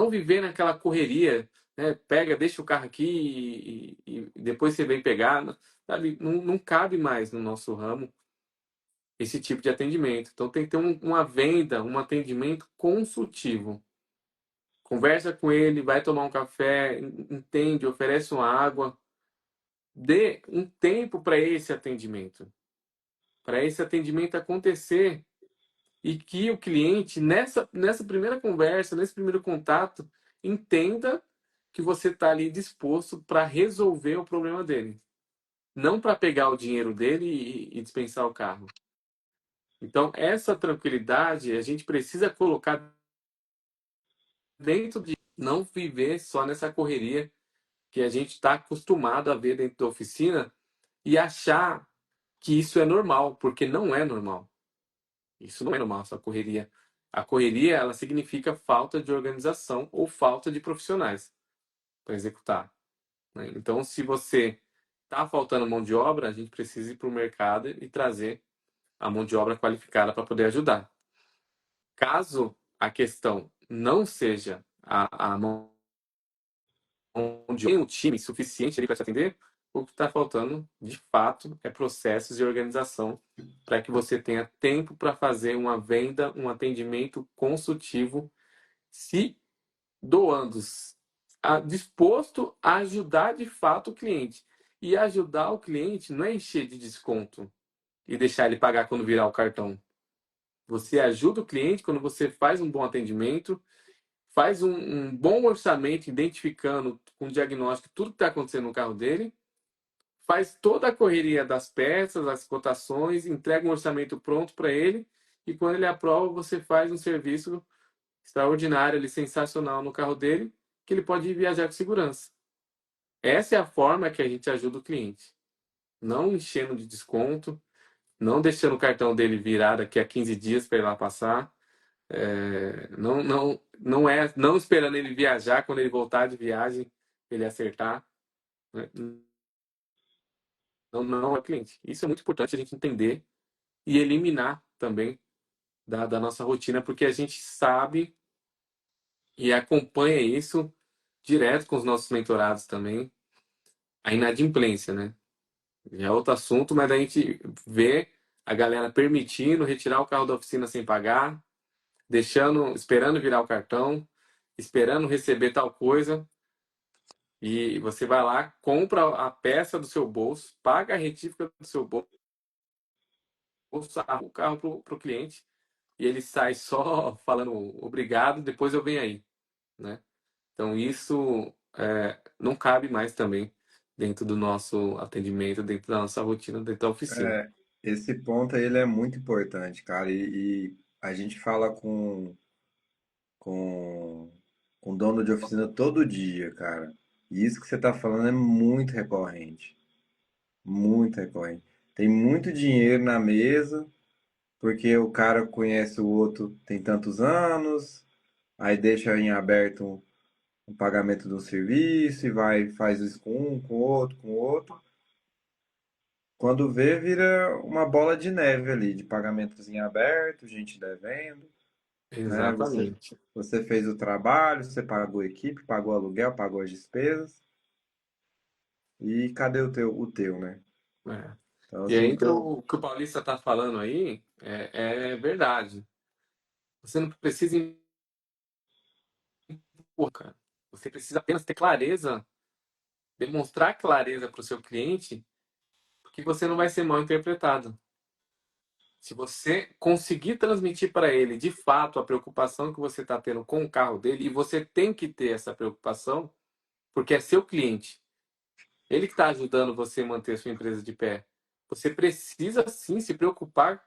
Speaker 1: viver naquela correria. né? Pega, deixa o carro aqui e depois você vem pegar, sabe? Não cabe mais no nosso ramo esse tipo de atendimento. Então tem que ter uma venda, um atendimento consultivo. Conversa com ele, vai tomar um café, entende, oferece uma água, dê um tempo para esse atendimento acontecer e que o cliente, nessa primeira conversa, nesse primeiro contato, entenda que você está ali disposto para resolver o problema dele, não para pegar o dinheiro dele e dispensar o carro. Então, essa tranquilidade a gente precisa colocar dentro de não viver só nessa correria que a gente está acostumado a ver dentro da oficina e achar que isso é normal, porque não é normal. Isso não é normal, essa correria. A correria, ela significa falta de organização ou falta de profissionais para executar, né? Então, se você está faltando mão de obra, a gente precisa ir para o mercado e trazer a mão de obra qualificada para poder ajudar. Caso a questão não seja a mão onde tem um time suficiente ali para te atender, o que está faltando, de fato, é processos e organização para que você tenha tempo para fazer uma venda, um atendimento consultivo, se doando, disposto a ajudar de fato o cliente. E ajudar o cliente não é encher de desconto e deixar ele pagar quando virar o cartão. Você ajuda o cliente quando você faz um bom atendimento, faz um bom orçamento, identificando com diagnóstico tudo que está acontecendo no carro dele, faz toda a correria das peças, as cotações, entrega um orçamento pronto para ele e quando ele aprova, você faz um serviço extraordinário, ali, sensacional no carro dele, que ele pode viajar com segurança. Essa é a forma que a gente ajuda o cliente. Não enchendo de desconto, não deixando o cartão dele virar daqui a 15 dias para ir lá passar. Não esperando ele viajar, quando ele voltar de viagem, ele acertar, né? Não é o cliente. Isso é muito importante a gente entender e eliminar também da nossa rotina, porque a gente sabe e acompanha isso direto com os nossos mentorados também, a inadimplência, né? Já é outro assunto, mas a gente vê a galera permitindo retirar o carro da oficina sem pagar, deixando, esperando virar o cartão, esperando receber tal coisa. E você vai lá, compra a peça do seu bolso, paga a retífica do seu bolso, arruma o carro pro cliente e ele sai só falando obrigado, depois eu venho aí, né? Então isso não cabe mais também dentro do nosso atendimento, dentro da nossa rotina, dentro da oficina.
Speaker 2: É, esse ponto aí ele é muito importante, cara. E a gente fala com, com dono de oficina todo dia, cara. E isso que você tá falando é muito recorrente. Muito recorrente. Tem muito dinheiro na mesa, porque o cara conhece o outro tem tantos anos, aí deixa em aberto um pagamento de um serviço e vai, faz isso com um, com outro, com outro. Quando vê, vira uma bola de neve ali, de pagamentos em aberto, gente devendo, né?
Speaker 1: Exatamente.
Speaker 2: Você fez o trabalho, você pagou a equipe, pagou o aluguel, pagou as despesas, e cadê o teu, né?
Speaker 1: É.
Speaker 2: Então,
Speaker 1: E
Speaker 2: assim,
Speaker 1: ainda o que o Paulista está falando aí é verdade. Você não precisa impor, cara. Você precisa apenas ter clareza, demonstrar clareza para o seu cliente, porque você não vai ser mal interpretado. Se você conseguir transmitir para ele de fato a preocupação que você está tendo com o carro dele, e você tem que ter essa preocupação, porque é seu cliente, ele que está ajudando você a manter a sua empresa de pé. Você precisa sim se preocupar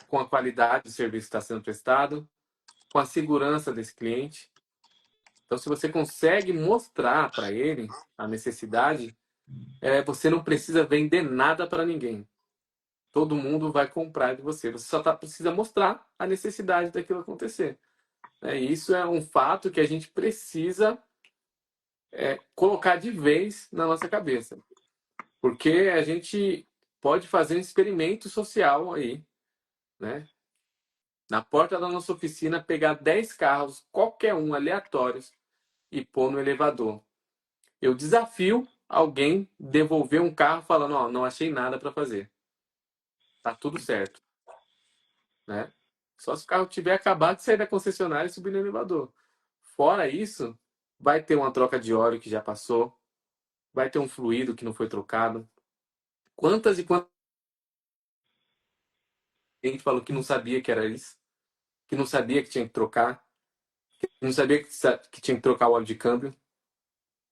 Speaker 1: com a qualidade do serviço que está sendo prestado, com a segurança desse cliente. Então, se você consegue mostrar para ele a necessidade, você não precisa vender nada para ninguém. Todo mundo vai comprar de você. Você só precisa mostrar a necessidade daquilo acontecer. E isso é um fato que a gente precisa colocar de vez na nossa cabeça. Porque a gente pode fazer um experimento social aí, né? Na porta da nossa oficina, pegar 10 carros, qualquer um, aleatórios, e pôr no elevador. Eu desafio alguém devolver um carro falando, ó, não achei nada para fazer. Tá tudo certo, né? Só se o carro tiver acabado de sair da concessionária e subir no elevador. Fora isso, vai ter uma troca de óleo que já passou, vai ter um fluido que não foi trocado. Quantas e quantas gente falou que não sabia que era isso, que não sabia que tinha que trocar, que não sabia que tinha que trocar o óleo de câmbio.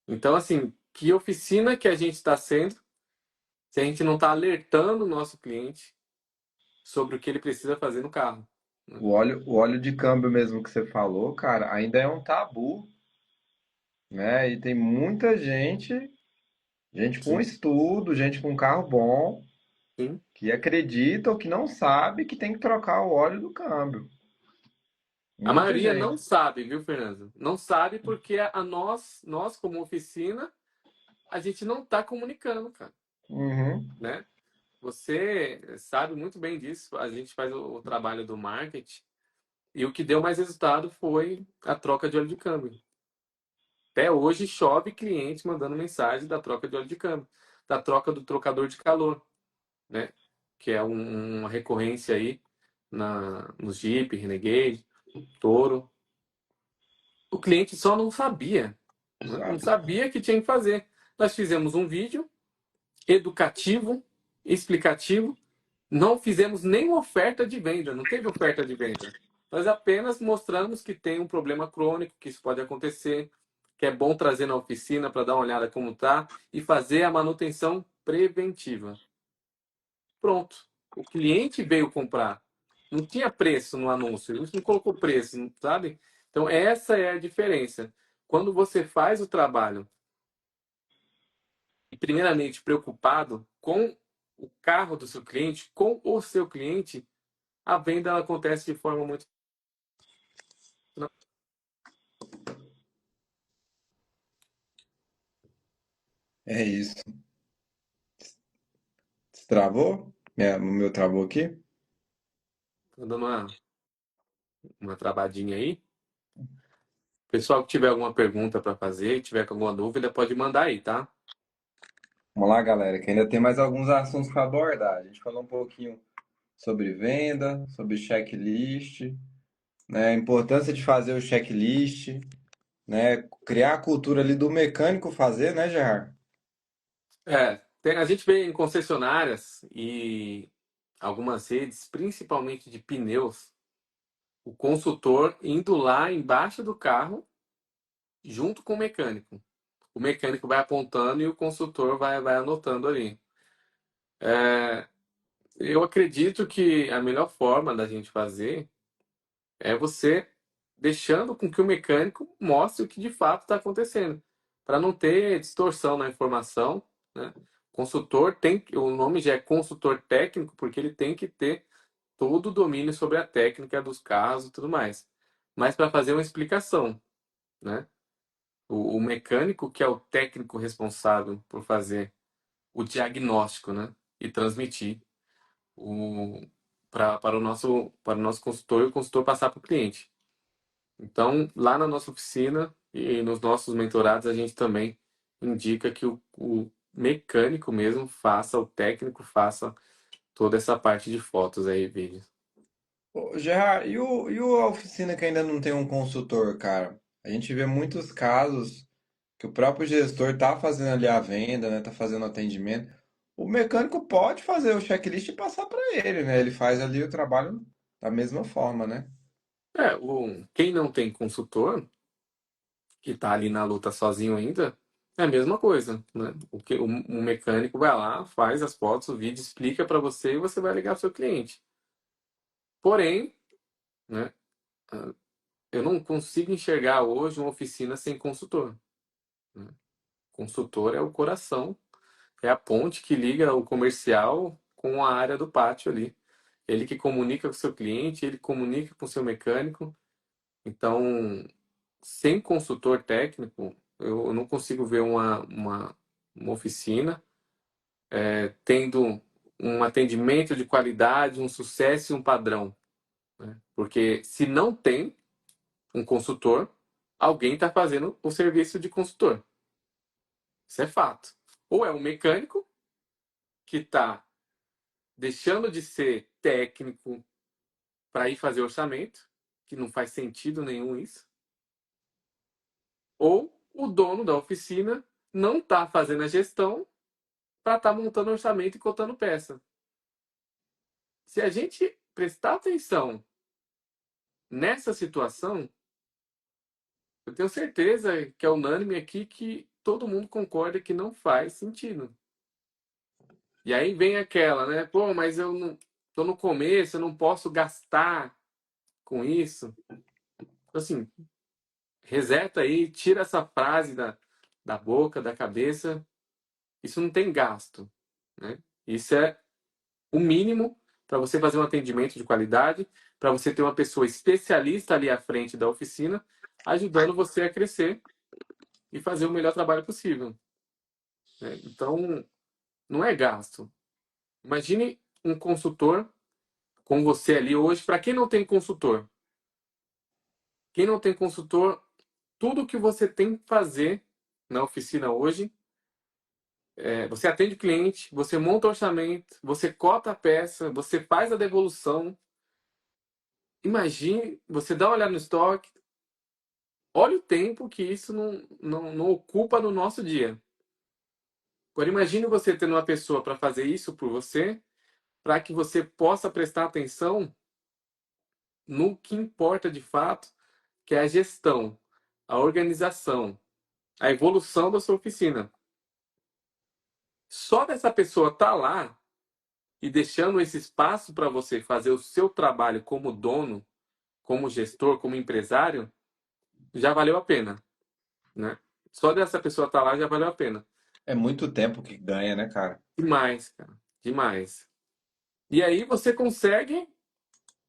Speaker 1: Então, assim, que oficina que a gente está sendo se a gente não está alertando o nosso cliente sobre o que ele precisa fazer no carro, né?
Speaker 2: O óleo de câmbio mesmo que você falou, cara, ainda é um tabu, né? E tem muita gente, gente com
Speaker 1: Sim,
Speaker 2: estudo, gente com carro bom,
Speaker 1: sim.
Speaker 2: que acredita ou que não sabe que tem que trocar o óleo do câmbio.
Speaker 1: A
Speaker 2: Muita
Speaker 1: maioria não
Speaker 2: gente.
Speaker 1: sabe, viu, Fernando? Não sabe porque nós como oficina, a gente não está comunicando, cara,
Speaker 2: Uhum,
Speaker 1: né? Você sabe muito bem disso. A gente faz o trabalho do marketing e o que deu mais resultado foi a troca de óleo de câmbio. Até hoje chove cliente mandando mensagem da troca de óleo de câmbio, da troca do trocador de calor, né? Que é uma recorrência aí nos Jeep, Renegade, Toro. O cliente só não sabia, né? Não
Speaker 2: sabe?
Speaker 1: sabia que tinha que fazer. Nós fizemos um vídeo educativo, explicativo, não fizemos nem oferta de venda, não teve oferta de venda. Nós apenas mostramos que tem um problema crônico, que isso pode acontecer, que é bom trazer na oficina para dar uma olhada como tá e fazer a manutenção preventiva. Pronto. O cliente veio comprar. Não tinha preço no anúncio, a gente não colocou preço, sabe? Então, essa é a diferença. Quando você faz o trabalho, e primeiramente preocupado com o carro do seu cliente, com o seu cliente, a venda ela acontece de forma muito.
Speaker 2: É isso. Você travou? O meu travou aqui?
Speaker 1: Tô dando uma travadinha aí. Pessoal que tiver alguma pergunta para fazer, tiver com alguma dúvida, pode mandar aí, tá?
Speaker 2: Vamos lá, galera, que ainda tem mais alguns assuntos para abordar. A gente falou um pouquinho sobre venda, sobre checklist, né? A importância de fazer o checklist, né? Criar a cultura ali do mecânico fazer, né, Gerard?
Speaker 1: A gente vê em concessionárias e algumas redes, principalmente de pneus, o consultor indo lá embaixo do carro junto com o mecânico. O mecânico vai apontando e o consultor vai anotando ali. Eu acredito que a melhor forma da gente fazer é você deixando com que o mecânico mostre o que de fato está acontecendo, para não ter distorção na informação, né? Consultor tem, o nome já é consultor técnico, porque ele tem que ter todo o domínio sobre a técnica dos carros e tudo mais. Mas para fazer uma explicação, né? O mecânico que é o técnico responsável por fazer o diagnóstico, né? E transmitir o, para o nosso consultor e o consultor passar para o cliente. Então, lá na nossa oficina e nos nossos mentorados, a gente também indica que o mecânico mesmo faça, o técnico faça toda essa parte de fotos aí, vídeos.
Speaker 2: Ô, Gerard, a oficina que ainda não tem um consultor, cara? A gente vê muitos casos que o próprio gestor tá fazendo ali a venda, né? Tá fazendo o atendimento. O mecânico pode fazer o checklist e passar para ele, né? Ele faz ali o trabalho da mesma forma, né?
Speaker 1: Quem não tem consultor, que está ali na luta sozinho ainda, é a mesma coisa, né? O mecânico vai lá, faz as fotos, o vídeo, explica para você e você vai ligar para o seu cliente. Porém, né, eu não consigo enxergar hoje uma oficina sem consultor, né? Consultor é o coração, é a ponte que liga o comercial com a área do pátio ali. Ele que comunica com o seu cliente, ele comunica com o seu mecânico. Então, sem consultor técnico, eu não consigo ver uma oficina tendo um atendimento de qualidade, um sucesso e um padrão, né? Porque se não tem um consultor, alguém está fazendo o serviço de consultor. Isso é fato. Ou é um mecânico que está deixando de ser técnico para ir fazer orçamento, que não faz sentido nenhum isso. Ou o dono da oficina não está fazendo a gestão para estar montando orçamento e cotando peça. Se a gente prestar atenção nessa situação, eu tenho certeza que é unânime aqui que todo mundo concorda que não faz sentido. E aí vem aquela, né? Pô, mas eu não tô no começo, eu não posso gastar com isso. Assim, reseta aí, tira essa frase da boca, da cabeça. Isso não tem gasto, né? Isso é o mínimo para você fazer um atendimento de qualidade, para você ter uma pessoa especialista ali à frente da oficina, ajudando você a crescer e fazer o melhor trabalho possível, né? Então, não é gasto. Imagine um consultor com você ali hoje. Para quem não tem consultor, quem não tem consultor, tudo que você tem que fazer na oficina hoje você atende o cliente, você monta o orçamento, você cota a peça, você faz a devolução. Imagine, você dá uma olhada no estoque, olha o tempo que isso não ocupa no nosso dia. Agora imagine você tendo uma pessoa para fazer isso por você, para que você possa prestar atenção no que importa de fato, que é a gestão, a organização, a evolução da sua oficina. Só dessa pessoa estar lá e deixando esse espaço para você fazer o seu trabalho como dono, como gestor, como empresário, já valeu a pena, né? Só dessa pessoa estar lá já valeu a pena.
Speaker 2: É muito tempo que ganha, né, cara?
Speaker 1: Demais, cara. Demais. E aí você consegue,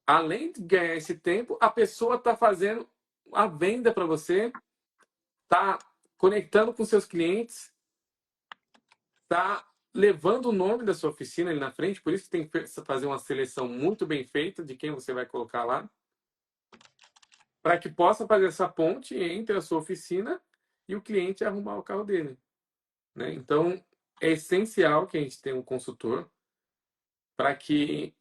Speaker 1: além de ganhar esse tempo, a pessoa está fazendo a venda para você, está conectando com seus clientes, está levando o nome da sua oficina ali na frente, por isso que tem que fazer uma seleção muito bem feita de quem você vai colocar lá, para que possa fazer essa ponte entre a sua oficina e o cliente arrumar o carro dele, né? Então, é essencial que a gente tenha um consultor para que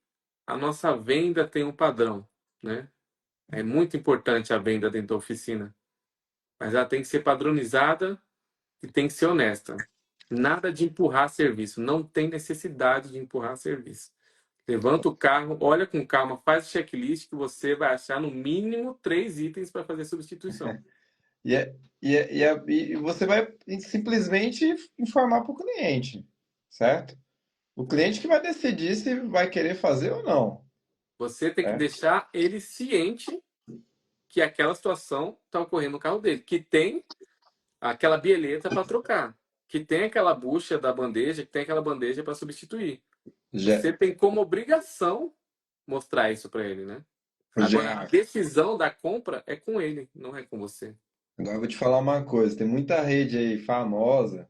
Speaker 1: a nossa venda tenha um padrão, né? É muito importante a venda dentro da oficina, mas ela tem que ser padronizada e tem que ser honesta. Nada de empurrar serviço, não tem necessidade de empurrar serviço. Levanta o carro, olha com calma, faz o checklist que você vai achar no mínimo 3 itens para fazer substituição.
Speaker 2: E você vai simplesmente informar para o cliente, certo? O cliente que vai decidir se vai querer fazer ou não,
Speaker 1: Você tem que
Speaker 2: né?
Speaker 1: deixar ele ciente que aquela situação está ocorrendo no carro dele, que tem aquela bieleta para trocar, que tem aquela bucha da bandeja, que tem aquela bandeja para substituir.
Speaker 2: Já,
Speaker 1: Você tem como obrigação mostrar isso para ele, né? Agora, a
Speaker 2: já.
Speaker 1: decisão da compra é com ele, não é com você.
Speaker 2: Agora eu vou te falar uma coisa, tem muita rede aí famosa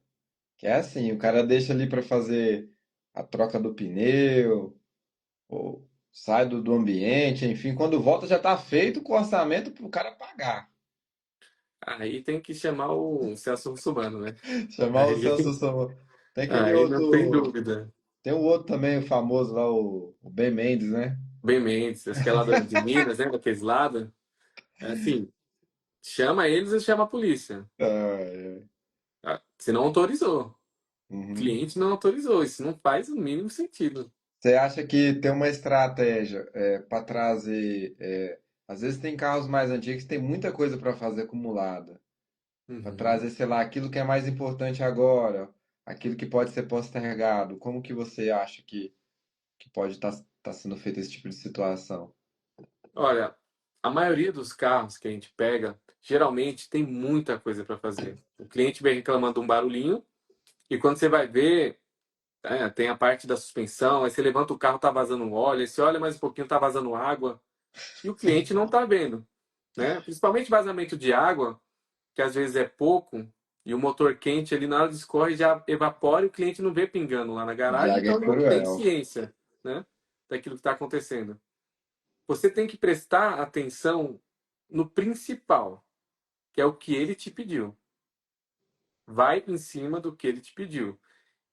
Speaker 2: que é assim, o cara deixa ali para fazer a troca do pneu, ou sai do ambiente, enfim, quando volta já está feito com o orçamento para o cara pagar.
Speaker 1: Aí tem que chamar o Celso Russomano, né?
Speaker 2: Chamar o
Speaker 1: Aí,
Speaker 2: Celso Sama. Tem aquele
Speaker 1: aí não tem
Speaker 2: outro,
Speaker 1: dúvida.
Speaker 2: tem o outro também, o famoso lá, o Ben Mendes, né?
Speaker 1: Bem Mendes, acho que é lá de Minas, né? Daqueles lados. É assim, chama eles e chama a polícia.
Speaker 2: Ah,
Speaker 1: Ah, se não autorizou. O
Speaker 2: uhum.
Speaker 1: cliente não autorizou. Isso não faz o mínimo sentido.
Speaker 2: Você acha que tem uma estratégia para trazer? Às vezes tem carros mais antigos que tem muita coisa para fazer acumulada. Para
Speaker 1: Uhum.
Speaker 2: trazer, sei lá, aquilo que é mais importante agora, aquilo que pode ser postergado. Como que você acha que pode estar sendo feito esse tipo de situação?
Speaker 1: Olha, a maioria dos carros que a gente pega, geralmente tem muita coisa para fazer. O cliente vem reclamando de um barulhinho e quando você vai ver, tem a parte da suspensão, aí você levanta o carro, tá vazando óleo, aí você olha mais um pouquinho, tá vazando água e o cliente não tá vendo, né? Principalmente vazamento de água, que às vezes é pouco e o motor quente ali na hora de escorre já evapora e o cliente não vê pingando lá na garagem,
Speaker 2: Jaga é
Speaker 1: então ele não tem
Speaker 2: cruel.
Speaker 1: ciência, né, daquilo que está acontecendo. Você tem que prestar atenção no principal, que é o que ele te pediu. vai em cima do que ele te pediu.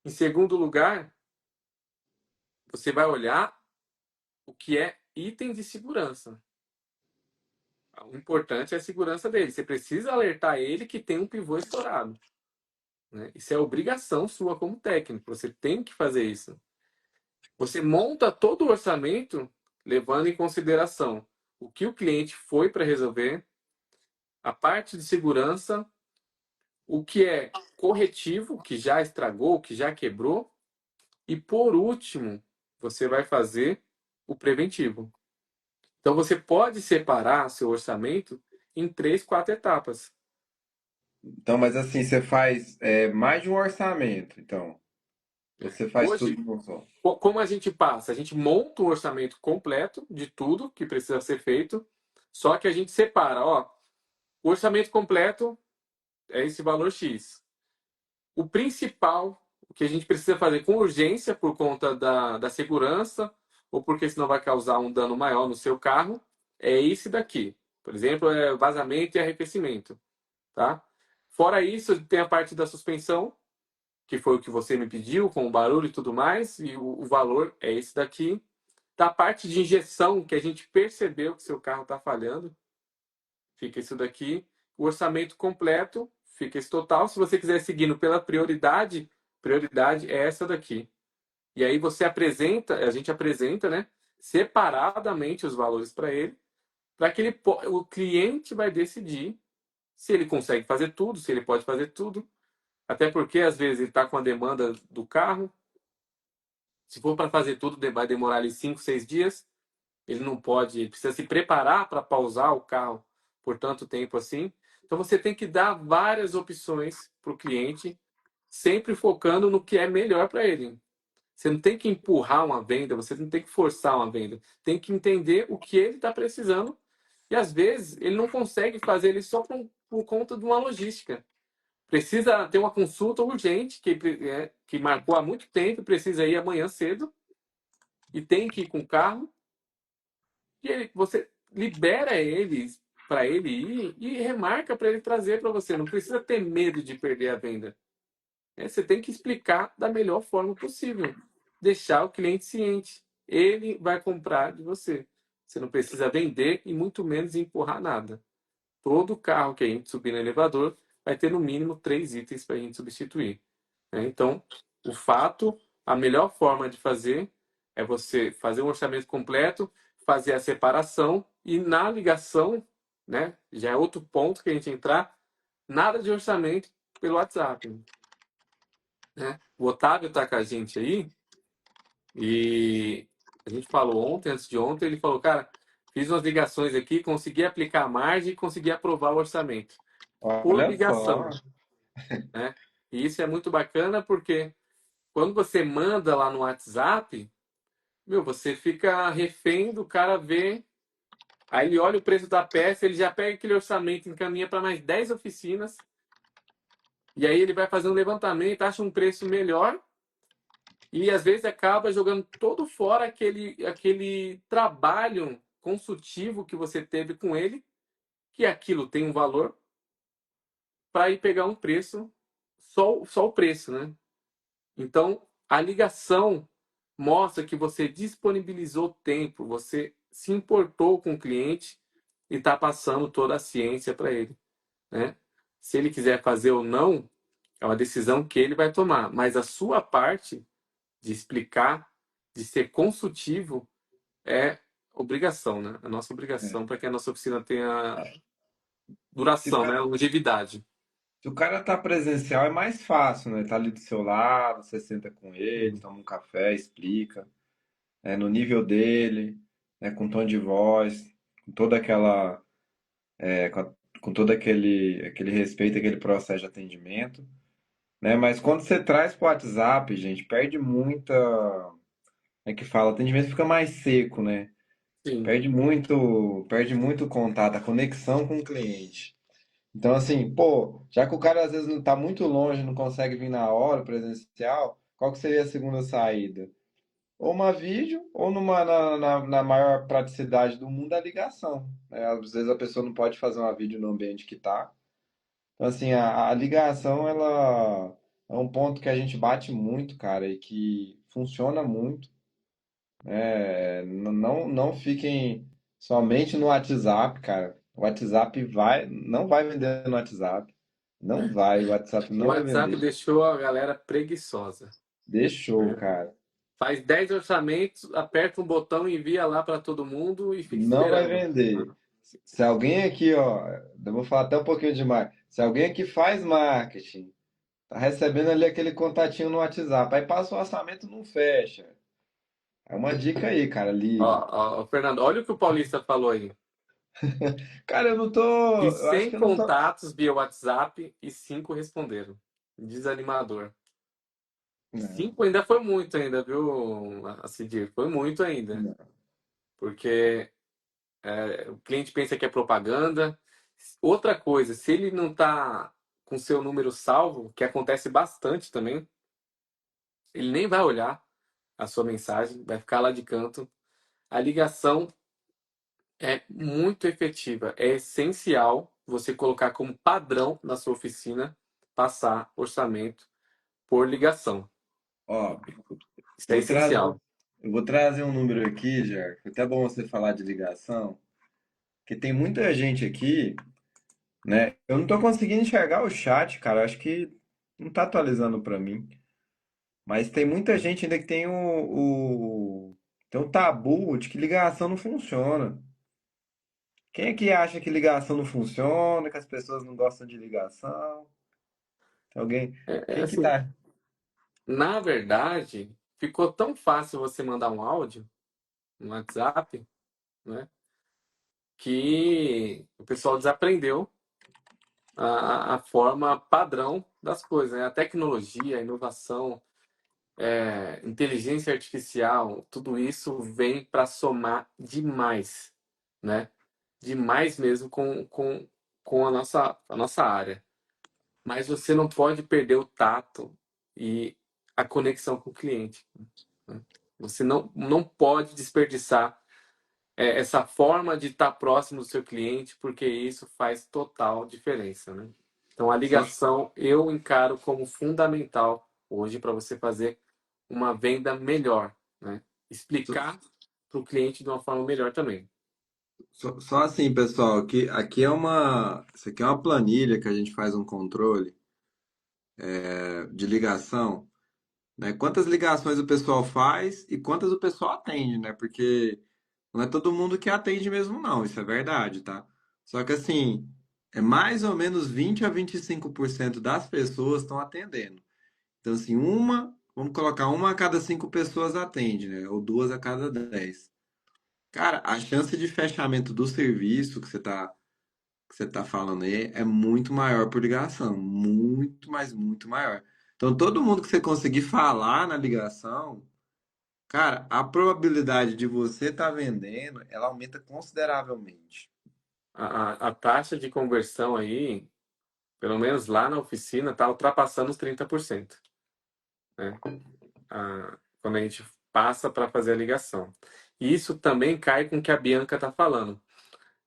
Speaker 1: Em segundo lugar, você vai olhar o que é item de segurança. O importante é a segurança dele. Você precisa alertar ele que tem um pivô estourado, né? Isso é obrigação sua como técnico. Você tem que fazer isso. Você monta todo o orçamento levando em consideração o que o cliente foi para resolver, a parte de segurança, o que é corretivo, que já estragou, que já quebrou, e por último, você vai fazer o preventivo. Então você pode separar seu orçamento em três, quatro etapas.
Speaker 2: Então, mas assim, você faz mais de um orçamento, então. Você faz tudo
Speaker 1: Hoje,
Speaker 2: num só.
Speaker 1: como a gente passa? A gente monta um orçamento completo de tudo que precisa ser feito, só que a gente separa, ó, o orçamento completo é esse valor X. O principal, o que a gente precisa fazer com urgência por conta da segurança, ou porque senão vai causar um dano maior no seu carro, é esse daqui. Por exemplo, é vazamento e arrefecimento, tá? Fora isso, tem a parte da suspensão, que foi o que você me pediu, com o barulho e tudo mais, e o valor é esse daqui. Da parte de injeção, que a gente percebeu que seu carro está falhando, fica isso daqui. O orçamento completo, fica esse total. Se você quiser seguindo pela prioridade, prioridade é essa daqui. E aí você apresenta, a gente apresenta, né, separadamente os valores para ele, para que o cliente vai decidir se ele consegue fazer tudo, se ele pode fazer tudo. Até porque às vezes ele está com a demanda do carro. Se for para fazer tudo, vai demorar ali 5, 6 dias. Ele não pode, ele precisa se preparar para pausar o carro por tanto tempo assim. Então você tem que dar várias opções para o cliente, sempre focando no que é melhor para ele. Você não tem que empurrar uma venda, você não tem que forçar uma venda. Tem que entender o que ele está precisando. E às vezes ele não consegue fazer ele só por conta de uma logística. Precisa ter uma consulta urgente que marcou há muito tempo, precisa ir amanhã cedo e tem que ir com o carro. E você libera ele para ele ir e remarca para ele trazer para você. Não precisa ter medo de perder a venda. Você tem que explicar da melhor forma possível. Deixar o cliente ciente. Ele vai comprar de você. Você não precisa vender e muito menos empurrar nada. Todo carro que a gente subir no elevador vai ter no mínimo 3 itens para a gente substituir, né? Então, o fato, a melhor forma de fazer é você fazer um orçamento completo, fazer a separação e na ligação, né? Já é outro ponto que a gente entrar, nada de orçamento pelo WhatsApp, né? O Otávio está com a gente aí e a gente falou ontem, antes de ontem, ele falou, cara, fiz umas ligações aqui, consegui aplicar a margem e consegui aprovar o orçamento por
Speaker 2: Olha
Speaker 1: ligação,
Speaker 2: só.
Speaker 1: né? E isso é muito bacana porque quando você manda lá no WhatsApp, meu, você fica refém do cara ver. Aí ele olha o preço da peça, ele já pega aquele orçamento, encaminha para mais 10 oficinas, e aí ele vai fazer um levantamento, acha um preço melhor, e às vezes acaba jogando todo fora aquele trabalho consultivo que você teve com ele, que aquilo tem um valor, para ir pegar um preço, só o preço, né? Então, a ligação mostra que você disponibilizou tempo, você se importou com o cliente e está passando toda a ciência para ele, né? Se ele quiser fazer ou não, é uma decisão que ele vai tomar, mas a sua parte de explicar, de ser consultivo, é obrigação, né? A nossa
Speaker 2: É.
Speaker 1: obrigação para que a nossa oficina tenha
Speaker 2: Se o
Speaker 1: duração, né?
Speaker 2: cara,
Speaker 1: Longevidade.
Speaker 2: se o cara tá presencial é mais fácil, né? Tá ali do seu lado, você senta com ele,
Speaker 1: Uhum.
Speaker 2: toma um café, explica, no nível dele, com tom de voz, com toda aquela, com todo aquele respeito, aquele processo de atendimento, né? Mas quando você traz pro WhatsApp, gente, perde muita, que fala, o atendimento fica mais seco, né?
Speaker 1: Sim,
Speaker 2: Perde muito o contato, a conexão com o cliente. Então, assim, pô, já que o cara às vezes não tá muito longe, não consegue vir na hora, presencial, qual que seria a segunda saída? Ou uma vídeo, ou na maior praticidade do mundo, a ligação, né? Às vezes a pessoa não pode fazer uma vídeo no ambiente que tá. Então, assim, a ligação, ela é um ponto que a gente bate muito, cara, e que funciona muito. Não fiquem somente no WhatsApp, cara. O WhatsApp não vai vender no WhatsApp. Não vai, o WhatsApp
Speaker 1: O
Speaker 2: não vai
Speaker 1: WhatsApp
Speaker 2: vender.
Speaker 1: deixou a galera preguiçosa,
Speaker 2: Deixou,
Speaker 1: né?
Speaker 2: cara.
Speaker 1: Faz 10 orçamentos, aperta um botão, envia lá para todo mundo e fica
Speaker 2: Não vai
Speaker 1: esperando.
Speaker 2: vender. Se alguém aqui, ó, eu vou falar até um pouquinho demais. Se alguém aqui faz marketing, tá recebendo ali aquele contatinho no WhatsApp, aí passa o orçamento, não fecha. É uma dica aí, cara,
Speaker 1: Ó,
Speaker 2: ligue.
Speaker 1: ó, Fernando, olha o que o Paulista falou aí.
Speaker 2: Cara, eu não tô,
Speaker 1: De
Speaker 2: eu acho
Speaker 1: 100
Speaker 2: que eu não tô.
Speaker 1: contatos via WhatsApp e 5 responderam. Desanimador.
Speaker 2: Não,
Speaker 1: 5 ainda foi muito ainda, viu, Cidir? Foi muito ainda.
Speaker 2: não.
Speaker 1: Porque o cliente pensa que é propaganda. Outra coisa, se ele não está com seu número salvo, que acontece bastante também, ele nem vai olhar a sua mensagem, vai ficar lá de canto. A ligação é muito efetiva. É essencial você colocar como padrão na sua oficina passar orçamento por ligação.
Speaker 2: Ó,
Speaker 1: Isso
Speaker 2: eu
Speaker 1: é
Speaker 2: vou trazer,
Speaker 1: essencial.
Speaker 2: eu vou trazer um número aqui, já. Foi até bom você falar de ligação, porque tem muita gente aqui, né? Eu não tô conseguindo enxergar o chat, cara. Acho que não tá atualizando pra mim. Mas tem muita gente ainda que tem tem o tabu de que ligação não funciona. Quem é que acha que ligação não funciona, que as pessoas não gostam de ligação? Tem alguém?
Speaker 1: É
Speaker 2: Quem que
Speaker 1: assim,
Speaker 2: tá?
Speaker 1: na verdade, ficou tão fácil você mandar um áudio no WhatsApp, né, que o pessoal desaprendeu a forma padrão das coisas, né? A tecnologia, a inovação, inteligência artificial, tudo isso vem para somar demais, né? Demais mesmo com a nossa área. Mas você não pode perder o tato e a conexão com o cliente, né? Você não pode desperdiçar essa forma de estar próximo do seu cliente, porque isso faz total diferença, né? Então, a
Speaker 2: Só,
Speaker 1: ligação eu encaro como fundamental hoje para você fazer uma venda melhor, né? Explicar para o cliente de uma forma melhor também.
Speaker 2: só assim, pessoal, aqui isso aqui é uma planilha que a gente faz um controle de ligação, né? Quantas ligações o pessoal faz e quantas o pessoal atende, né? Porque não é todo mundo que atende mesmo, não, isso é verdade, tá? Só que assim, é mais ou menos 20 a 25% das pessoas estão atendendo. Então, assim, vamos colocar uma a cada 5 pessoas atende, né? Ou duas a cada 10. Cara, a chance de fechamento do serviço que você tá falando aí é muito maior por ligação. Muito, mas muito maior. Então, todo mundo que você conseguir falar na ligação, cara, a probabilidade de você estar vendendo, ela aumenta consideravelmente.
Speaker 1: A taxa de conversão aí, pelo menos lá na oficina, está ultrapassando os 30%, né? Quando a gente passa para fazer a ligação. E isso também cai com o que a Bianca está falando.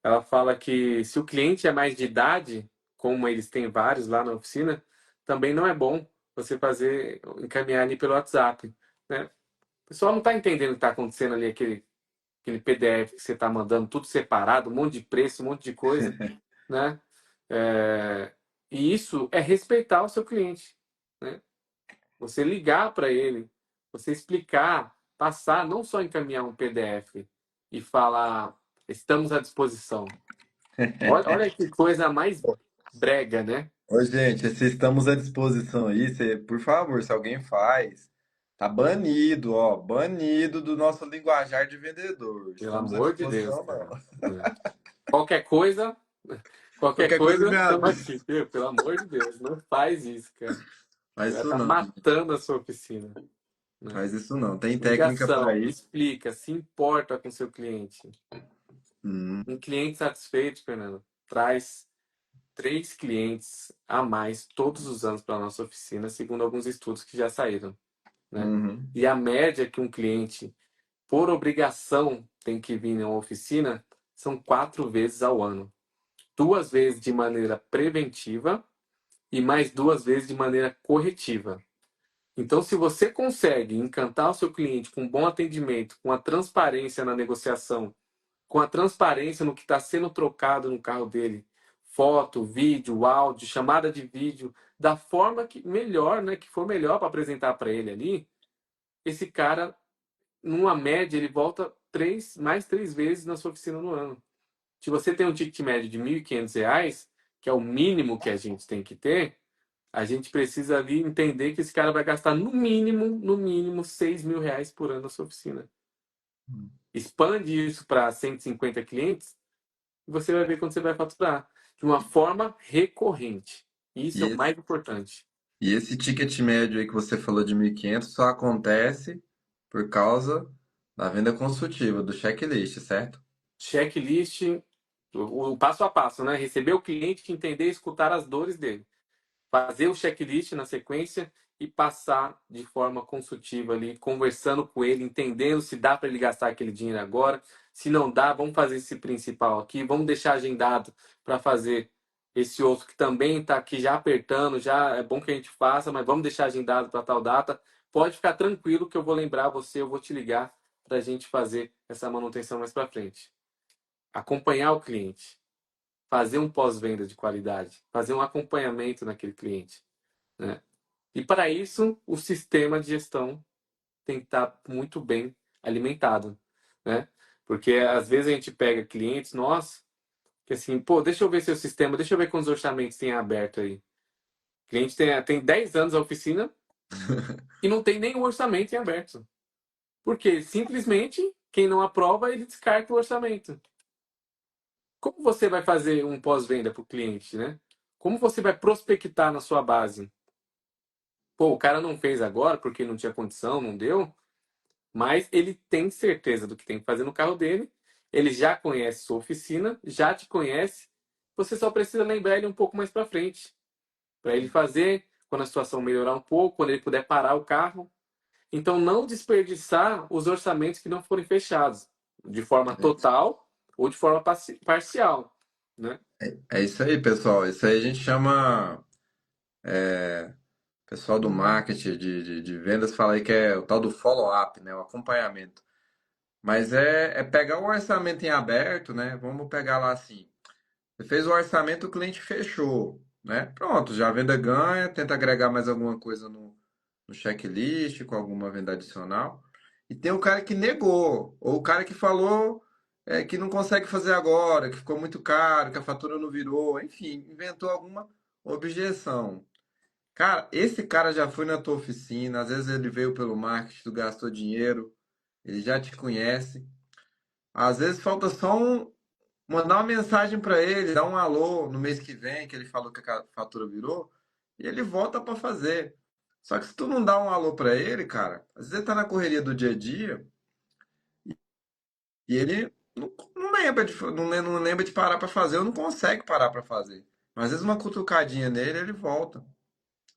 Speaker 1: Ela fala que se o cliente é mais de idade, como eles têm vários lá na oficina, também não é bom você encaminhar ali pelo WhatsApp, né? O pessoal não está entendendo o que está acontecendo ali, aquele PDF que você está mandando, tudo separado, um monte de preço, um monte de coisa, né? É, e isso é respeitar o seu cliente, né? Você ligar para ele, você explicar, passar, não só encaminhar um PDF e falar, estamos à disposição. Olha que coisa mais brega, né?
Speaker 2: Ô, gente, se estamos à disposição aí, por favor, se alguém faz, tá banido, ó, banido do nosso linguajar de vendedor.
Speaker 1: Pelo
Speaker 2: Estamos à
Speaker 1: amor de Deus,
Speaker 2: disposição, não.
Speaker 1: cara. Né? Qualquer coisa, qualquer
Speaker 2: Qualquer coisa me
Speaker 1: coisa, estamos
Speaker 2: avisa.
Speaker 1: aqui. Viu? Pelo amor de Deus, não faz isso, cara. Você
Speaker 2: Faz
Speaker 1: vai
Speaker 2: isso
Speaker 1: estar
Speaker 2: não,
Speaker 1: matando a sua oficina, né?
Speaker 2: faz isso não. Tem técnica para
Speaker 1: Ligação,
Speaker 2: isso.
Speaker 1: explica, se importa com seu cliente.
Speaker 2: Hum,
Speaker 1: Um cliente satisfeito, Fernando, traz 3 clientes a mais todos os anos para a nossa oficina, segundo alguns estudos que já saíram, né?
Speaker 2: uhum,
Speaker 1: E a média que um cliente, por obrigação, tem que vir em uma oficina são 4 vezes ao ano. 2 vezes de maneira preventiva e mais 2 vezes de maneira corretiva. Então, se você consegue encantar o seu cliente com um bom atendimento, com a transparência na negociação, com a transparência no que está sendo trocado no carro dele, foto, vídeo, áudio, chamada de vídeo, da forma que melhor, né, que for melhor para apresentar para ele ali, esse cara, numa média, ele volta mais 3 vezes na sua oficina no ano. Se você tem um ticket médio de R$ 1.500, que é o mínimo que a gente tem que ter, a gente precisa ali entender que esse cara vai gastar no mínimo R$ 6.000 por ano na sua oficina. Expande isso para 150 clientes e você vai ver quando você vai faturar. De uma forma recorrente. Isso
Speaker 2: E
Speaker 1: é o
Speaker 2: esse,
Speaker 1: mais importante.
Speaker 2: e esse ticket médio aí que você falou de 1.500 só acontece por causa da venda consultiva, do checklist, certo?
Speaker 1: Checklist, o passo a passo, né? Receber o cliente, entender e escutar as dores dele. Fazer o checklist na sequência e passar de forma consultiva ali, conversando com ele, entendendo se dá para ele gastar aquele dinheiro agora. Se não dá, vamos fazer esse principal aqui, vamos deixar agendado para fazer esse outro que também está aqui já apertando, já é bom que a gente faça, mas vamos deixar agendado para tal data. Pode ficar tranquilo que eu vou lembrar você, eu vou te ligar para a gente fazer essa manutenção mais para frente. Acompanhar o cliente, fazer um pós-venda de qualidade, fazer um acompanhamento naquele cliente, né? E para isso, o sistema de gestão tem que estar muito bem alimentado, né? Porque às vezes a gente pega clientes, nós, que assim, pô, deixa eu ver seu sistema, deixa eu ver quantos orçamentos tem aberto aí. O cliente tem 10 anos a oficina e não tem nenhum orçamento em aberto. Porque simplesmente quem não aprova, ele descarta o orçamento. Como você vai fazer um pós-venda para o cliente, né? Como você vai prospectar na sua base? Pô, o cara não fez agora porque não tinha condição, não deu, mas ele tem certeza do que tem que fazer no carro dele. Ele já conhece sua oficina, já te conhece. Você só precisa lembrar ele um pouco mais para frente, para ele fazer quando a situação melhorar um pouco, quando ele puder parar o carro. Então, não desperdiçar os orçamentos que não forem fechados, de forma total ou de forma parcial, né?
Speaker 2: É isso aí, pessoal. Isso aí a gente chama, pessoal do marketing, de vendas, fala aí que é o tal do follow-up, né? O acompanhamento. Mas é pegar o orçamento em aberto, né? Vamos pegar lá assim. Você fez o orçamento, o cliente fechou, né? Pronto, já a venda ganha, tenta agregar mais alguma coisa no checklist, com alguma venda adicional. E tem o cara que negou, ou o cara que falou que não consegue fazer agora, que ficou muito caro, que a fatura não virou, enfim, inventou alguma objeção. Cara, esse cara já foi na tua oficina, às vezes ele veio pelo marketing, tu gastou dinheiro, ele já te conhece. Às vezes falta só mandar uma mensagem para ele, dar um alô no mês que vem, que ele falou que a fatura virou, e ele volta para fazer. Só que se tu não dá um alô para ele, cara, às vezes ele tá na correria do dia a dia e ele não lembra não lembra de parar para fazer, ou não consegue parar para fazer. Mas às vezes uma cutucadinha nele, ele volta.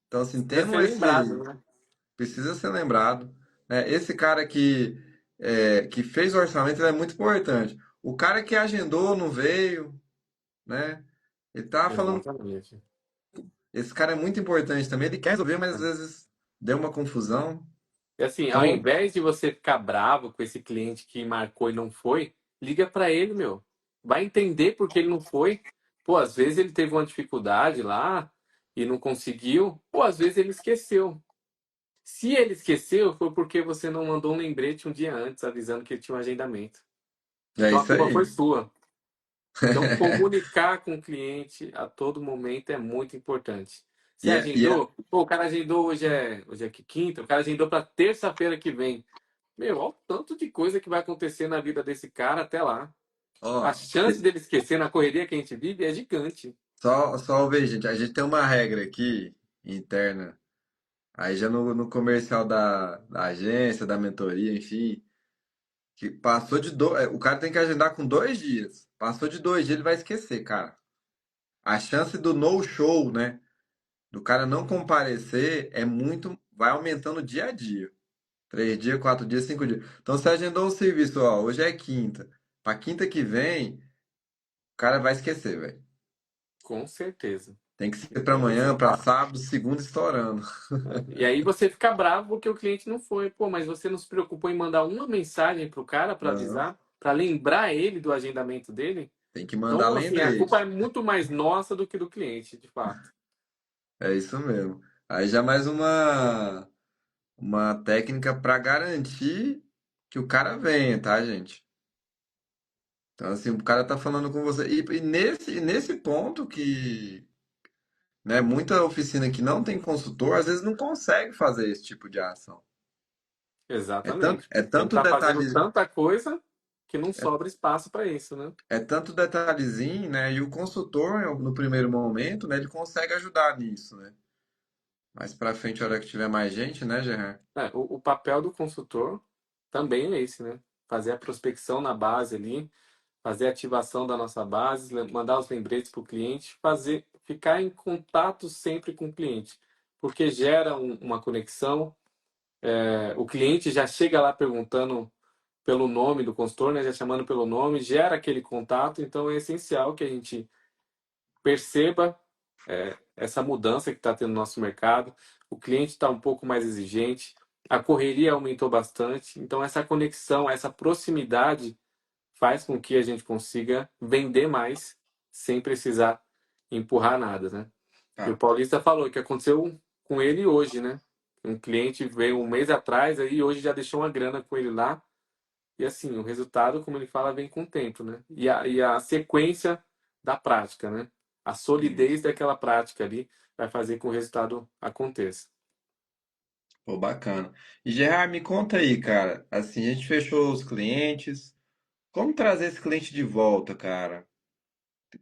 Speaker 2: Então, assim,
Speaker 1: Precisa
Speaker 2: tendo
Speaker 1: ser lembrado,
Speaker 2: esse.
Speaker 1: né?
Speaker 2: Precisa ser lembrado, né? Esse cara que fez o orçamento, ele é muito importante. O cara que agendou não veio, né? Ele tá falando.
Speaker 1: Exatamente.
Speaker 2: Esse cara é muito importante também. Ele quer resolver, mas às vezes deu uma confusão.
Speaker 1: E assim, ao
Speaker 2: Então,
Speaker 1: invés de você ficar bravo com esse cliente que marcou e não foi, liga para ele, meu. Vai entender por que ele não foi. Pô, às vezes ele teve uma dificuldade lá e não conseguiu, ou às vezes ele esqueceu. Se ele esqueceu, foi porque você não mandou um lembrete um dia antes avisando que ele tinha um agendamento.
Speaker 2: é
Speaker 1: Então a
Speaker 2: isso
Speaker 1: culpa foi
Speaker 2: aí.
Speaker 1: sua. Então, comunicar com o cliente a todo momento é muito importante. Você
Speaker 2: E é,
Speaker 1: agendou? Pô, o cara agendou hoje é que quinta, o cara agendou para terça-feira que vem. Meu, olha o tanto de coisa que vai acontecer na vida desse cara até lá. A
Speaker 2: ó,
Speaker 1: chance dele esquecer na correria que a gente vive é gigante.
Speaker 2: só ver, gente. A gente tem uma regra aqui interna. Aí já no comercial da agência, da mentoria, enfim, que passou de dois. O cara tem que agendar com 2 dias. Passou de 2 dias, ele vai esquecer, cara. A chance do no-show, né? Do cara não comparecer é muito. Vai aumentando dia a dia. 3 dias, 4 dias, 5 dias. Então você agendou um serviço, ó, hoje é quinta. Pra quinta que vem, o cara vai esquecer, velho.
Speaker 1: Com certeza.
Speaker 2: Tem que ser para
Speaker 1: Então,
Speaker 2: amanhã,
Speaker 1: assim,
Speaker 2: para sábado, segunda estourando.
Speaker 1: e aí você fica bravo porque o cliente não foi. Pô, mas você não se preocupou em mandar uma mensagem pro cara para
Speaker 2: Não,
Speaker 1: avisar, para lembrar ele do agendamento dele?
Speaker 2: tem que mandar
Speaker 1: Então, assim, a culpa é
Speaker 2: lembrete.
Speaker 1: muito mais nossa do que do cliente, de fato.
Speaker 2: É isso mesmo. Aí já mais uma técnica para garantir que o cara venha, tá, gente? Então, assim, o cara tá falando com você. E nesse ponto que, né, muita oficina que não tem consultor, às vezes não consegue fazer esse tipo de ação.
Speaker 1: Exatamente.
Speaker 2: É
Speaker 1: A gente
Speaker 2: tanto
Speaker 1: tá fazendo
Speaker 2: detalhe,
Speaker 1: tanta coisa que não sobra espaço para isso, né?
Speaker 2: é tanto detalhezinho, né? E o consultor, no primeiro momento, né, ele consegue ajudar nisso, né? Mais pra frente, a hora que tiver mais gente, né, Gerard?
Speaker 1: O papel do consultor também é esse, né? Fazer a prospecção na base ali, fazer a ativação da nossa base, mandar os lembretes para o cliente, fazer, ficar em contato sempre com o cliente, porque gera uma conexão. O cliente já chega lá perguntando pelo nome do consultor, né? Já chamando pelo nome, gera aquele contato. Então é essencial que a gente perceba essa mudança que está tendo no nosso mercado. O cliente está um pouco mais exigente, a correria aumentou bastante. Então essa conexão, essa proximidade faz com que a gente consiga vender mais sem precisar empurrar nada, né? E o
Speaker 2: Tá.
Speaker 1: Paulista falou que aconteceu com ele hoje, né? Um cliente veio um mês atrás, aí hoje já deixou uma grana com ele lá. E assim, o resultado, como ele fala, vem com o tempo, né? E a sequência da prática, né? A solidez
Speaker 2: Isso.
Speaker 1: daquela prática ali vai fazer com que o resultado aconteça.
Speaker 2: Pô, bacana. E Gerard, me conta aí, cara. Assim, a gente fechou os clientes. Como trazer esse cliente de volta, cara?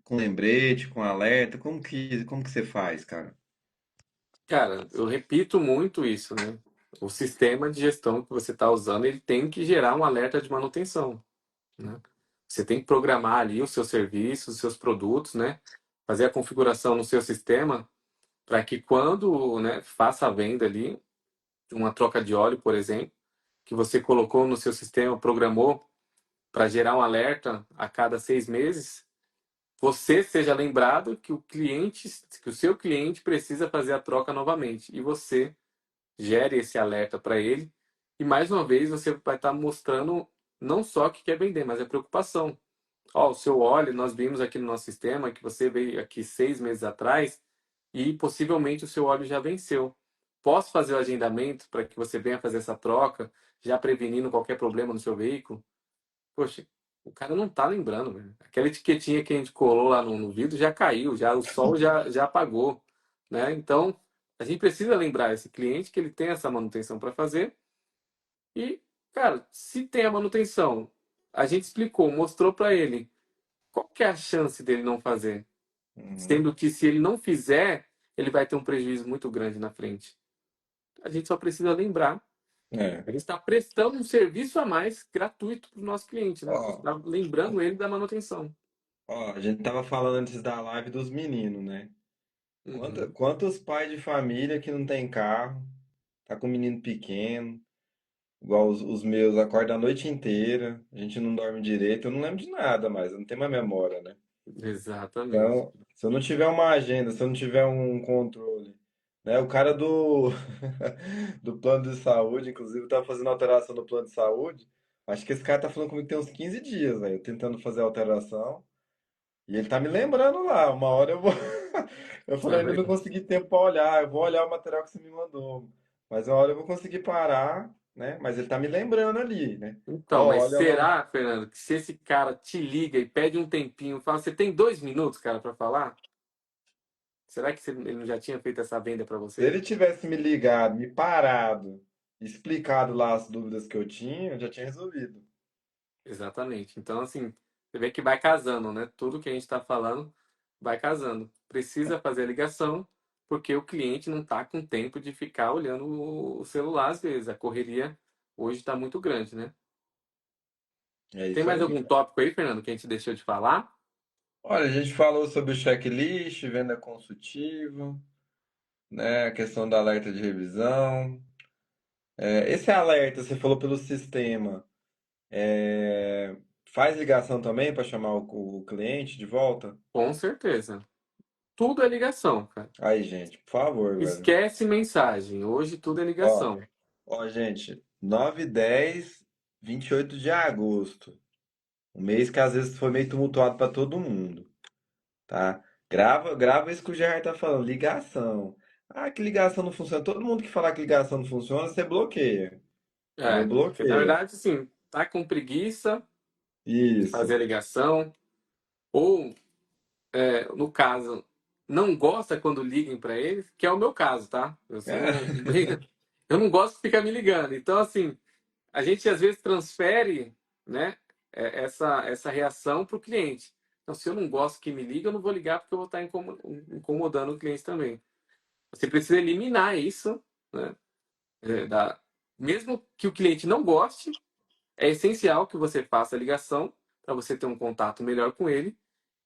Speaker 2: Com lembrete, com alerta? Como que você faz, cara?
Speaker 1: Cara, eu repito muito isso, né? O sistema de gestão que você está usando, ele tem que gerar um alerta de manutenção, né? Você tem que programar ali os seus serviços, os seus produtos, né? Fazer a configuração no seu sistema para que quando, né, faça a venda ali, uma troca de óleo, por exemplo, que você colocou no seu sistema, programou para gerar um alerta a cada 6 meses, você seja lembrado que que o seu cliente precisa fazer a troca novamente e você gere esse alerta para ele. E mais uma vez você vai estar mostrando não só que quer vender, mas a preocupação. Ó, o seu óleo, nós vimos aqui no nosso sistema que você veio aqui 6 meses atrás e possivelmente o seu óleo já venceu. Posso fazer o agendamento para que você venha fazer essa troca, já prevenindo qualquer problema no seu veículo? Poxa, o cara não tá lembrando, velho. Aquela etiquetinha que a gente colou lá no vidro já caiu, já o sol já apagou, né? Então, a gente precisa lembrar esse cliente que ele tem essa manutenção para fazer e, cara, se tem a manutenção, a gente explicou, mostrou para ele qual que é a chance dele não fazer,
Speaker 2: Uhum.
Speaker 1: sendo que se ele não fizer, ele vai ter um prejuízo muito grande na frente. A gente só precisa lembrar.
Speaker 2: É.
Speaker 1: A gente está prestando um serviço a mais gratuito para o nosso cliente, né? A gente
Speaker 2: Ó,
Speaker 1: está lembrando ele da manutenção.
Speaker 2: ó, a gente tava falando antes da live dos meninos, né?
Speaker 1: Uhum.
Speaker 2: Quantos pais de família que não tem carro, tá com um menino pequeno, igual os meus, acordam a noite inteira, a gente não dorme direito, eu não lembro de nada mais, eu não tenho mais memória, né?
Speaker 1: Exatamente.
Speaker 2: Então, se eu não tiver uma agenda, se eu não tiver um controle, né? O cara do plano de saúde, inclusive, tá fazendo alteração no plano de saúde. Acho que esse cara tá falando comigo que tem uns 15 dias, velho, tentando fazer alteração. E ele tá me lembrando lá, uma hora eu vou. Eu falei, ainda não
Speaker 1: Também.
Speaker 2: consegui tempo pra olhar, eu vou olhar o material que você me mandou. Mas uma hora eu vou conseguir parar, né? Mas ele tá me lembrando ali, né?
Speaker 1: Então,
Speaker 2: Ó,
Speaker 1: mas
Speaker 2: olha lá.
Speaker 1: será, Fernando, que se esse cara te liga e pede um tempinho, fala, você tem 2 minutos, cara, para falar? Será que ele não já tinha feito essa venda para
Speaker 2: Se
Speaker 1: você?
Speaker 2: ele tivesse me ligado, me parado, explicado lá as dúvidas que eu já tinha resolvido.
Speaker 1: Exatamente. Então, assim, você vê que vai casando, né? Tudo que a gente está falando vai casando. Precisa fazer a ligação, porque o cliente não está com tempo de ficar olhando o celular às vezes. A correria hoje está muito grande, né?
Speaker 2: É
Speaker 1: Tem
Speaker 2: isso
Speaker 1: mais
Speaker 2: aí.
Speaker 1: algum tópico aí, Fernando, que a gente deixou de falar?
Speaker 2: Olha, a gente falou sobre o checklist, venda consultiva, né? A questão da alerta de revisão. É, esse alerta, você falou pelo sistema. É, faz ligação também para chamar o cliente de volta?
Speaker 1: Com certeza. tudo é ligação, cara.
Speaker 2: Aí, gente, por favor, velho.
Speaker 1: Esquece mensagem. Hoje tudo é
Speaker 2: Ó,
Speaker 1: ligação.
Speaker 2: ó, gente, 9, 10, 28 de agosto. Um mês que às vezes foi meio tumultuado para todo mundo, tá? Grava isso que o Gerard tá falando, ligação. Ah, que ligação não funciona. Todo mundo que falar que ligação não funciona, você bloqueia. Entendeu?
Speaker 1: Porque na
Speaker 2: Bloqueia.
Speaker 1: verdade, assim, tá com preguiça de fazer a
Speaker 2: Isso.
Speaker 1: ligação, ou, no caso, não gosta quando liguem para ele, que é o meu caso, tá? Você
Speaker 2: É.
Speaker 1: não briga. Eu não gosto de ficar me ligando. Então, assim, a gente às vezes transfere, né, essa reação para o cliente. Então, se eu não gosto que me liga, eu não vou ligar porque eu vou estar incomodando o cliente também. Você precisa eliminar isso, né? Mesmo que o cliente não goste, é essencial que você faça a ligação para você ter um contato melhor com ele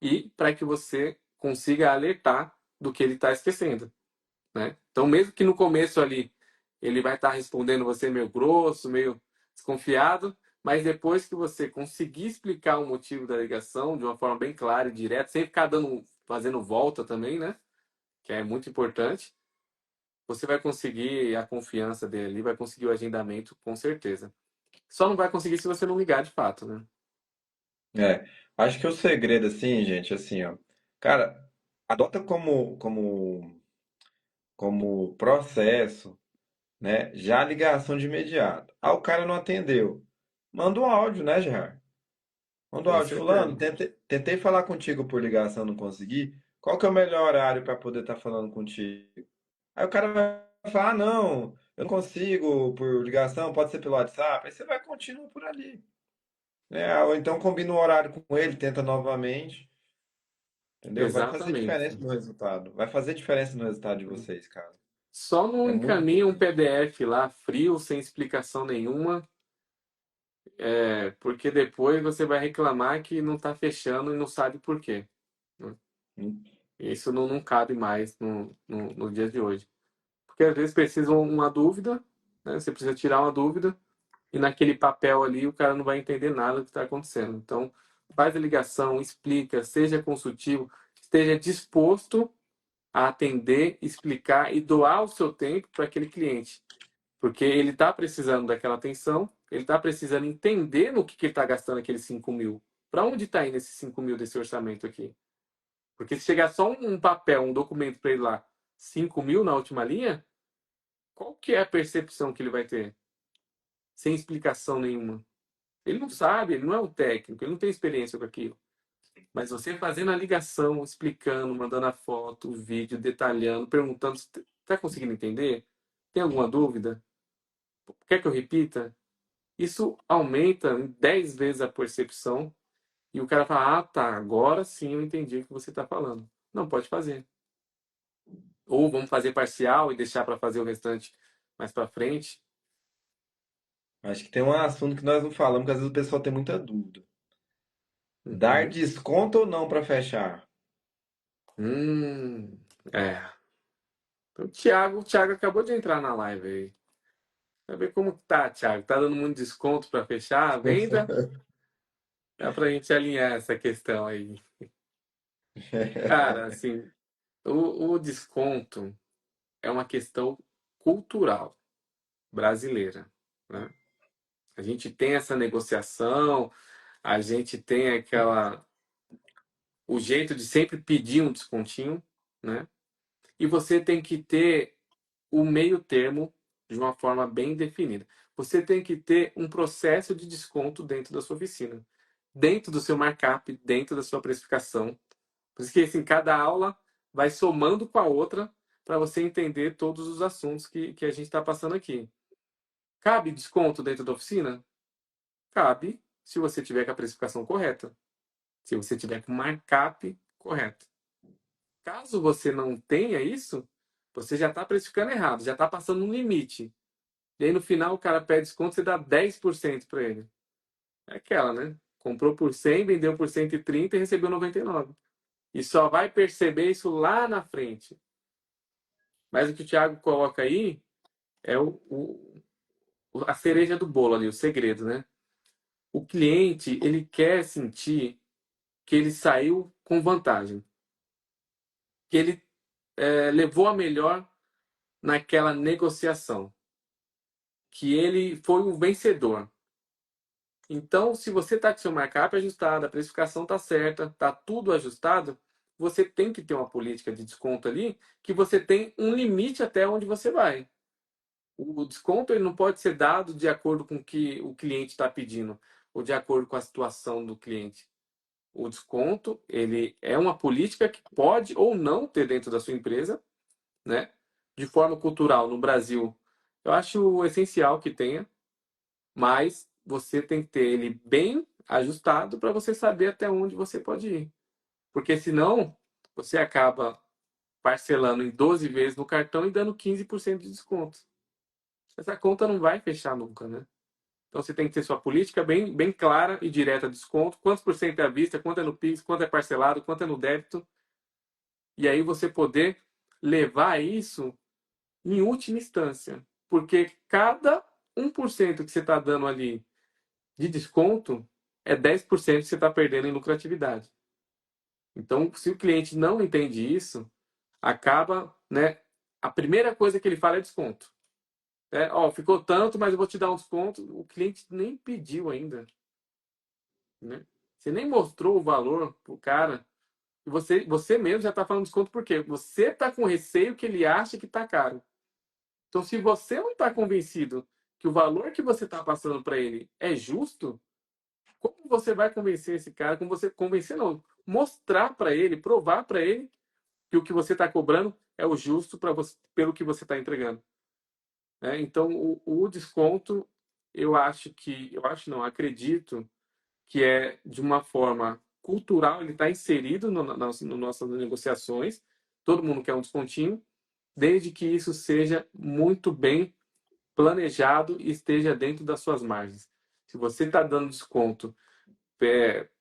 Speaker 1: e para que você consiga alertar do que ele está esquecendo, né? Então, mesmo que no começo ali ele vai estar respondendo você meio grosso, meio desconfiado, mas depois que você conseguir explicar o motivo da ligação de uma forma bem clara e direta, sem ficar fazendo volta também, né? Que é muito importante, você vai conseguir a confiança dele ali, vai conseguir o agendamento com certeza. Só não vai conseguir se você não ligar de fato, né?
Speaker 2: É. Acho que o segredo, assim, gente, assim, ó. Cara, adota como processo, né? Já a ligação de imediato. Ah, o cara não atendeu. Manda um áudio, né, Gerard? Manda um
Speaker 1: Com
Speaker 2: áudio. Fulano,
Speaker 1: certeza.
Speaker 2: tentei falar contigo por ligação, não consegui. Qual que é o melhor horário para poder estar falando contigo? Aí o cara vai falar, ah, não, eu não consigo por ligação, pode ser pelo WhatsApp. Aí você vai continuar por ali, né? Ou então combina um horário com ele, tenta novamente, entendeu? Vai fazer diferença
Speaker 1: Exatamente.
Speaker 2: no resultado. Vai fazer diferença no resultado de vocês, cara.
Speaker 1: Só não
Speaker 2: É muito
Speaker 1: encaminha um
Speaker 2: importante.
Speaker 1: PDF lá frio, sem explicação nenhuma, porque depois você vai reclamar que não está fechando e não sabe por quê, né? Isso não cabe mais no dia de hoje. Porque às vezes precisa uma dúvida, né? Você precisa tirar uma dúvida, e naquele papel ali o cara não vai entender nada do que está acontecendo. Então, faz a ligação, explica, seja consultivo, esteja disposto a atender, explicar e doar o seu tempo para aquele cliente. Porque ele está precisando daquela atenção, ele está precisando entender no que ele está gastando aqueles 5 mil. Para onde está indo esses 5 mil desse orçamento aqui? Porque se chegar só um papel, um documento para ele lá, 5 mil na última linha, qual que é a percepção que ele vai ter? Sem explicação nenhuma. Ele não sabe, ele não é um técnico, ele não tem experiência com aquilo. Mas você fazendo a ligação, explicando, mandando a foto, o vídeo, detalhando, perguntando, você está conseguindo entender? Tem alguma dúvida? Quer que eu repita? Isso aumenta em 10 vezes a percepção e o cara fala: ah, tá, agora sim eu entendi o que você está falando. Não, pode fazer. Ou vamos fazer parcial e deixar para fazer o restante mais para frente.
Speaker 2: Acho que tem um assunto que nós não falamos, que às vezes o pessoal tem muita dúvida. Dar
Speaker 1: Uhum.
Speaker 2: desconto ou não para fechar?
Speaker 1: Hum, é. O Thiago acabou de entrar na live aí. Vai ver como tá, Thiago. Tá dando muito desconto para fechar a venda? Dá pra gente alinhar essa questão aí. Cara, assim, o desconto é uma questão cultural brasileira, né? A gente tem essa negociação, a gente tem o jeito de sempre pedir um descontinho, né? E você tem que ter o meio termo de uma forma bem definida. Você tem que ter um processo de desconto dentro da sua oficina, dentro do seu markup, dentro da sua precificação. Por isso que assim, cada aula vai somando com a outra para você entender todos os assuntos que a gente está passando aqui. Cabe desconto dentro da oficina? Cabe, se você tiver com a precificação correta, se você tiver com o markup correto. Caso você não tenha isso, você já está precificando errado, já está passando um limite. E aí no final o cara pede desconto, você dá 10% para ele. É aquela, né? Comprou por 100, vendeu por 130 e recebeu 99. E só vai perceber isso lá na frente. Mas o que o Thiago coloca aí é a cereja do bolo ali, o segredo, né? O cliente, ele quer sentir que ele saiu com vantagem. que ele levou a melhor naquela negociação, que ele foi um vencedor. Então, se você está com seu markup ajustado, a precificação está certa, está tudo ajustado, você tem que ter uma política de desconto ali, que você tem um limite até onde você vai. O desconto ele não pode ser dado de acordo com o que o cliente está pedindo, ou de acordo com a situação do cliente. O desconto ele é uma política que pode ou não ter dentro da sua empresa, né? De forma cultural no Brasil, eu acho essencial que tenha, mas você tem que ter ele bem ajustado para você saber até onde você pode ir. Porque senão você acaba parcelando em 12 vezes no cartão e dando 15% de desconto. Essa conta não vai fechar nunca, né? Então você tem que ter sua política bem clara e direta de desconto. Quantos por cento é à vista, quanto é no Pix, quanto é parcelado, quanto é no débito. E aí você poder levar isso em última instância. Porque cada 1% que você está dando ali de desconto é 10% que você está perdendo em lucratividade. Então, se o cliente não entende isso, acaba, né? A primeira coisa que ele fala é desconto. Ó, ficou tanto, mas eu vou te dar um desconto. O cliente nem pediu ainda, né? Você nem mostrou o valor pro cara. E você mesmo já está falando desconto porque você está com receio que ele acha que está caro. Então, se você não está convencido que o valor que você está passando para ele é justo, como você vai convencer esse cara? Como você convencer não, mostrar para ele, provar para ele que o que você está cobrando é o justo para você, pelo que você está entregando. Então, o desconto, eu acho não, acredito que é de uma forma cultural, ele está inserido no nossas negociações. Todo mundo quer um descontinho, desde que isso seja muito bem planejado e esteja dentro das suas margens. Se você está dando desconto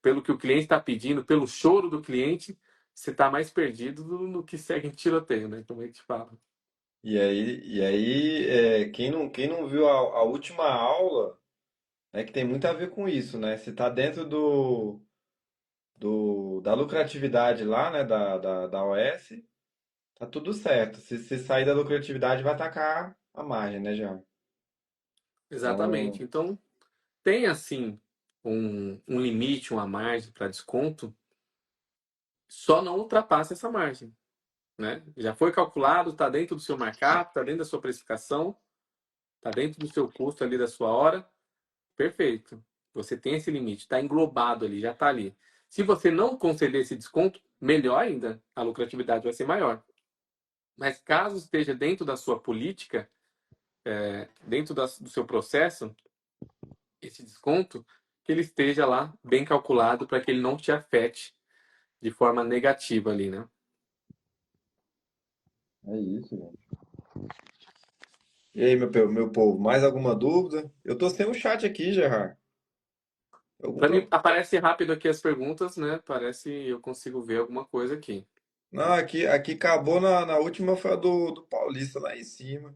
Speaker 1: pelo que o cliente está pedindo, pelo choro do cliente, você está mais perdido no que segue em tiroteio, né? Como a gente fala.
Speaker 2: Quem não viu a última aula, é que tem muito a ver com isso, né? Se tá dentro da lucratividade lá, né, da OS, tá tudo certo. Se sair da lucratividade, vai atacar a margem, né, já?
Speaker 1: Exatamente.
Speaker 2: Então,
Speaker 1: Então, tem assim um limite, uma margem para desconto, só não ultrapassa essa margem, né? Já foi calculado, está dentro do seu markup, está dentro da sua precificação, está dentro do seu custo ali da sua hora, perfeito. Você tem esse limite, está englobado ali, já está ali. Se você não conceder esse desconto, melhor ainda, a lucratividade vai ser maior. Mas caso esteja dentro da sua política, dentro do seu processo, esse desconto, que ele esteja lá bem calculado para que ele não te afete de forma negativa ali, né?
Speaker 2: é isso, gente. E aí, meu povo, mais alguma dúvida? Eu tô sem o chat aqui, Gerard. Algum
Speaker 1: Para mim,
Speaker 2: pro...
Speaker 1: aparece rápido aqui as perguntas, né? Parece eu consigo ver alguma coisa aqui.
Speaker 2: Não, aqui acabou na última, foi a do Paulista lá em cima.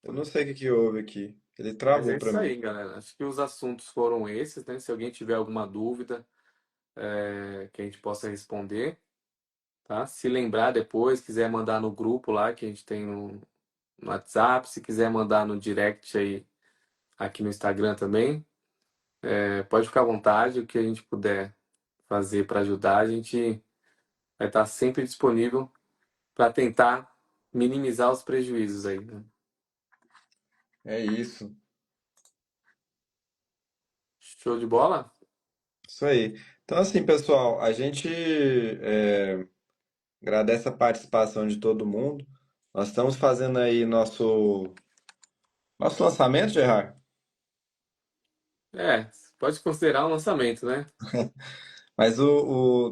Speaker 2: Eu não sei o que que houve aqui. Ele
Speaker 1: Mas
Speaker 2: travou
Speaker 1: é
Speaker 2: pra
Speaker 1: isso
Speaker 2: mim.
Speaker 1: aí, galera. Acho que os assuntos foram esses, né? Se alguém tiver alguma dúvida, que a gente possa responder, tá? Se lembrar depois, quiser mandar no grupo lá que a gente tem no WhatsApp, se quiser mandar no direct aí aqui no Instagram também, pode ficar à vontade, o que a gente puder fazer para ajudar, a gente vai estar sempre disponível para tentar minimizar os prejuízos aí, né?
Speaker 2: É isso.
Speaker 1: Show de bola?
Speaker 2: Isso aí. Então, assim, pessoal, a gente agradece a participação de todo mundo. Nós estamos fazendo aí nosso lançamento, Gerard.
Speaker 1: Pode considerar um lançamento, né?
Speaker 2: Mas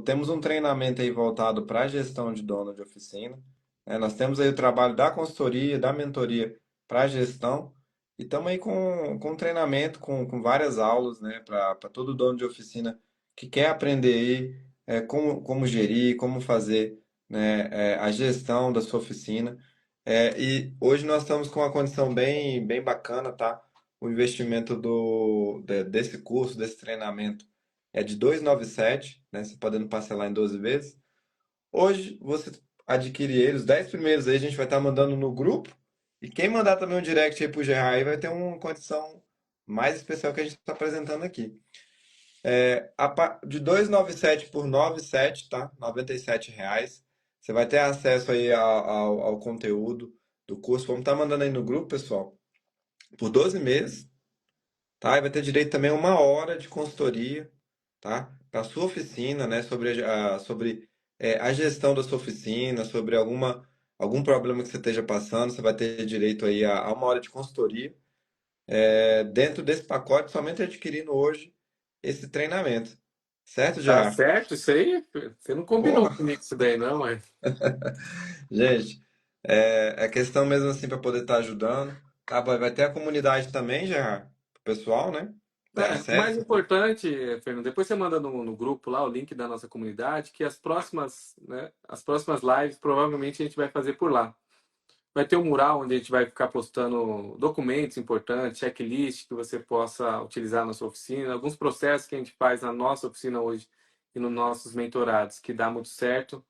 Speaker 2: temos um treinamento aí voltado para a gestão de dono de oficina, né? Nós temos aí o trabalho da consultoria, da mentoria para a gestão, e estamos aí com treinamento, com várias aulas, né, para todo dono de oficina que quer aprender aí como gerir, como fazer, né, a gestão da sua oficina. E hoje nós estamos com uma condição bem bacana, tá? O investimento desse curso, desse treinamento é de 297, né? Você podendo parcelar em 12 vezes. Hoje você adquire ele, os 10 primeiros aí a gente vai estar mandando no grupo. E quem mandar também um direct aí pro Gerard aí vai ter uma condição mais especial que a gente está apresentando aqui. De 297 por 97, tá? R$ 97. Você vai ter acesso aí ao conteúdo do curso. Vamos estar mandando aí no grupo, pessoal, por 12 meses, tá? E vai ter direito também a 1 hora de consultoria, tá? Para sua oficina, né? Sobre a gestão da sua oficina, sobre algum problema que você esteja passando, você vai ter direito aí a 1 hora de consultoria. Dentro desse pacote, somente adquirindo hoje esse treinamento. Certo,
Speaker 1: Tá
Speaker 2: Gerard?
Speaker 1: certo isso aí? Você não combinou
Speaker 2: Porra,
Speaker 1: comigo isso daí, não, mas...
Speaker 2: gente, é questão mesmo assim para poder estar ajudando. Tá, vai ter a comunidade também, Gerard, pro pessoal, né? Ter
Speaker 1: O mais
Speaker 2: acesso.
Speaker 1: importante, Fernando, depois você manda no grupo lá o link da nossa comunidade, que as próximas lives provavelmente a gente vai fazer por lá. Vai ter um mural onde a gente vai ficar postando documentos importantes, checklist que você possa utilizar na sua oficina, alguns processos que a gente faz na nossa oficina hoje e nos nossos mentorados, que dá muito certo.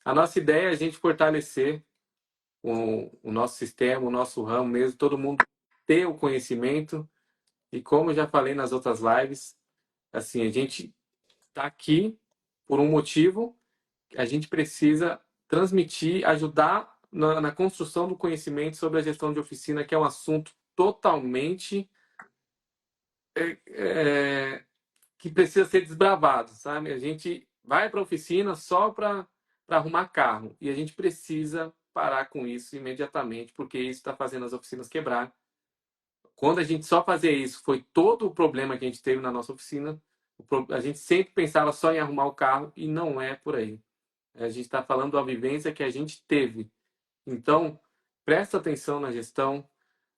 Speaker 1: A nossa ideia é a gente fortalecer o nosso sistema, o nosso ramo mesmo, todo mundo ter o conhecimento. E como eu já falei nas outras lives, assim, a gente está aqui por um motivo, a gente precisa transmitir, ajudar na construção do conhecimento sobre a gestão de oficina, que é um assunto totalmente é, que precisa ser desbravado, sabe? A gente vai para a oficina só para arrumar carro e a gente precisa parar com isso imediatamente, porque isso está fazendo as oficinas quebrar. Quando a gente só fazia isso, foi todo o problema que a gente teve na nossa oficina. A gente sempre pensava só em arrumar o carro e não é por aí. A gente está falando da vivência que a gente teve. Então, presta atenção na gestão.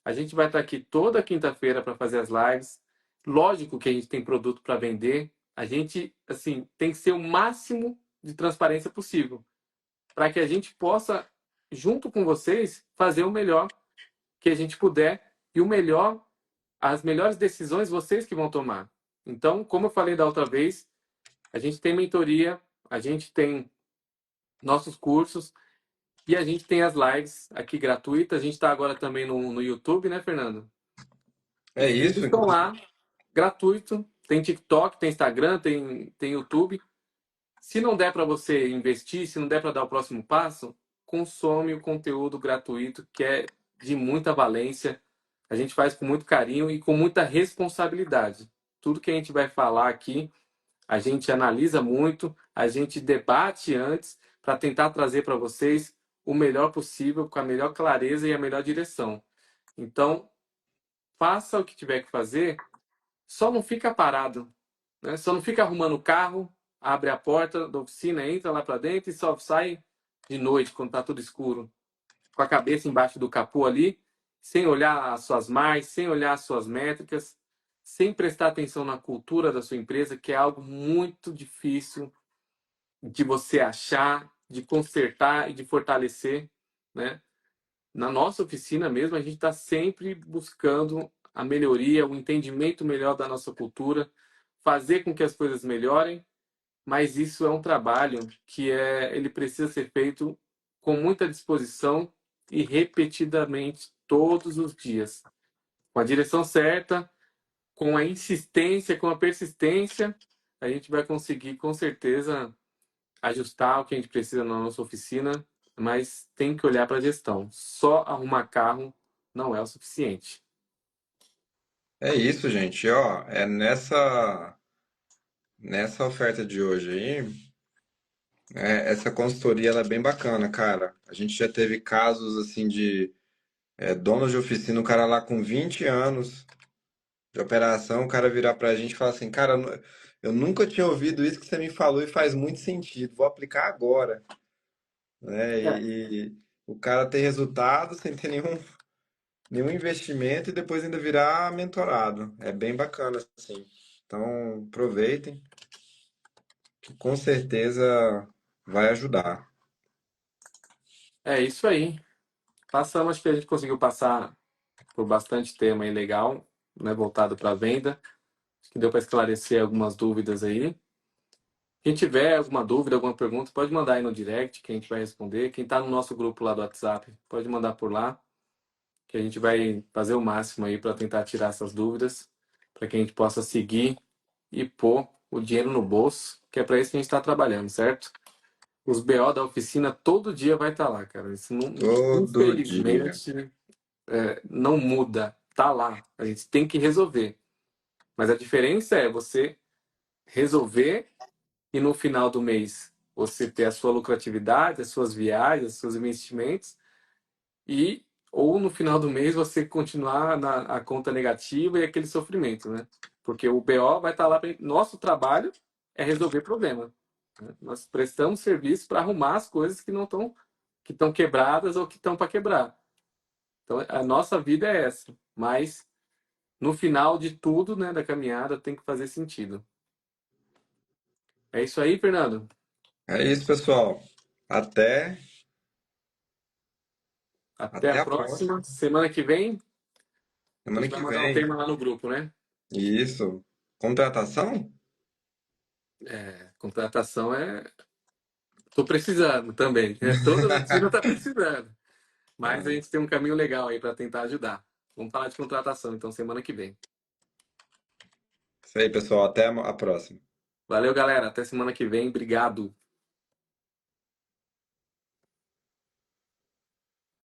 Speaker 1: A gente vai estar aqui toda quinta-feira para fazer as lives. Lógico que a gente tem produto para vender. A gente, assim, tem que ser o máximo de transparência possível para que a gente possa, junto com vocês, fazer o melhor que a gente puder e o melhor, as melhores decisões vocês que vão tomar. Então, como eu falei da outra vez, a gente tem mentoria, a gente tem nossos cursos e a gente tem as lives aqui gratuitas. A gente está agora também no YouTube, né, Fernando?
Speaker 2: É
Speaker 1: Os vídeos
Speaker 2: isso,
Speaker 1: estão
Speaker 2: inclusive.
Speaker 1: lá, gratuito. Tem TikTok, tem Instagram, tem YouTube. Se não der para você investir, se não der para dar o próximo passo, consome o conteúdo gratuito, que é de muita valência. A gente faz com muito carinho e com muita responsabilidade. Tudo que a gente vai falar aqui, a gente analisa muito, a gente debate antes para tentar trazer para vocês o melhor possível, com a melhor clareza e a melhor direção. Então, faça o que tiver que fazer, só não fica parado, né? Só não fica arrumando o carro, abre a porta da oficina, entra lá para dentro e só sai de noite, quando está tudo escuro, com a cabeça embaixo do capô ali, sem olhar as suas margens, sem olhar as suas métricas, sem prestar atenção na cultura da sua empresa, que é algo muito difícil de você achar, de consertar e de fortalecer, né? Na nossa oficina mesmo, a gente está sempre buscando a melhoria, o entendimento melhor da nossa cultura, fazer com que as coisas melhorem, mas isso é um trabalho ele precisa ser feito com muita disposição e repetidamente todos os dias, com a direção certa, com a insistência, com a persistência, a gente vai conseguir com certeza ajustar o que a gente precisa na nossa oficina, mas tem que olhar para a gestão. Só arrumar carro não é o suficiente.
Speaker 2: É isso, gente. Ó, nessa oferta de hoje aí, essa consultoria ela é bem bacana, cara. A gente já teve casos assim de donos de oficina, o cara lá com 20 anos de operação, o cara virar pra gente e falar assim, cara, eu nunca tinha ouvido isso que você me falou e faz muito sentido, vou aplicar agora, né?
Speaker 1: É,
Speaker 2: E o cara ter resultado sem ter nenhum investimento e depois ainda virar mentorado. É bem bacana, assim. Então, aproveitem, que com certeza vai ajudar.
Speaker 1: é isso aí. Passamos, acho que a gente conseguiu passar por bastante tema aí legal, né, voltado para a venda. Acho que deu para esclarecer algumas dúvidas aí. Quem tiver alguma dúvida, alguma pergunta, pode mandar aí no direct que a gente vai responder. Quem está no nosso grupo lá do WhatsApp, pode mandar por lá, que a gente vai fazer o máximo aí para tentar tirar essas dúvidas, para que a gente possa seguir e pôr o dinheiro no bolso, que é para isso que a gente está trabalhando, certo? Os BO da oficina todo dia vai estar lá, cara. Isso não,
Speaker 2: Todo dia.
Speaker 1: infelizmente, não muda. Tá lá. A gente tem que resolver. Mas a diferença é você resolver e no final do mês você ter a sua lucratividade, as suas viagens, os seus investimentos e ou no final do mês você continuar na a conta negativa e aquele sofrimento, né? Porque o BO vai estar lá. Nosso trabalho é resolver problema, né? Nós prestamos serviço para arrumar as coisas que estão quebradas ou que estão para quebrar. Então a nossa vida é essa, mas no final de tudo, né, da caminhada tem que fazer sentido. É isso aí, Fernando.
Speaker 2: É isso, pessoal. Até,
Speaker 1: Até a
Speaker 2: até a
Speaker 1: próxima.
Speaker 2: próxima.
Speaker 1: Semana que vem a
Speaker 2: Semana
Speaker 1: gente vai
Speaker 2: que
Speaker 1: mandar um
Speaker 2: vem.
Speaker 1: tema lá no grupo, né?
Speaker 2: Isso. Contratação?
Speaker 1: Contratação é. Tô precisando também. Toda oficina tá precisando. Mas a
Speaker 2: Ah,
Speaker 1: gente tem um caminho legal aí para tentar ajudar. Vamos falar de contratação, então, semana que vem.
Speaker 2: isso aí, pessoal. Até a próxima.
Speaker 1: Valeu, galera. Até semana que vem. Obrigado.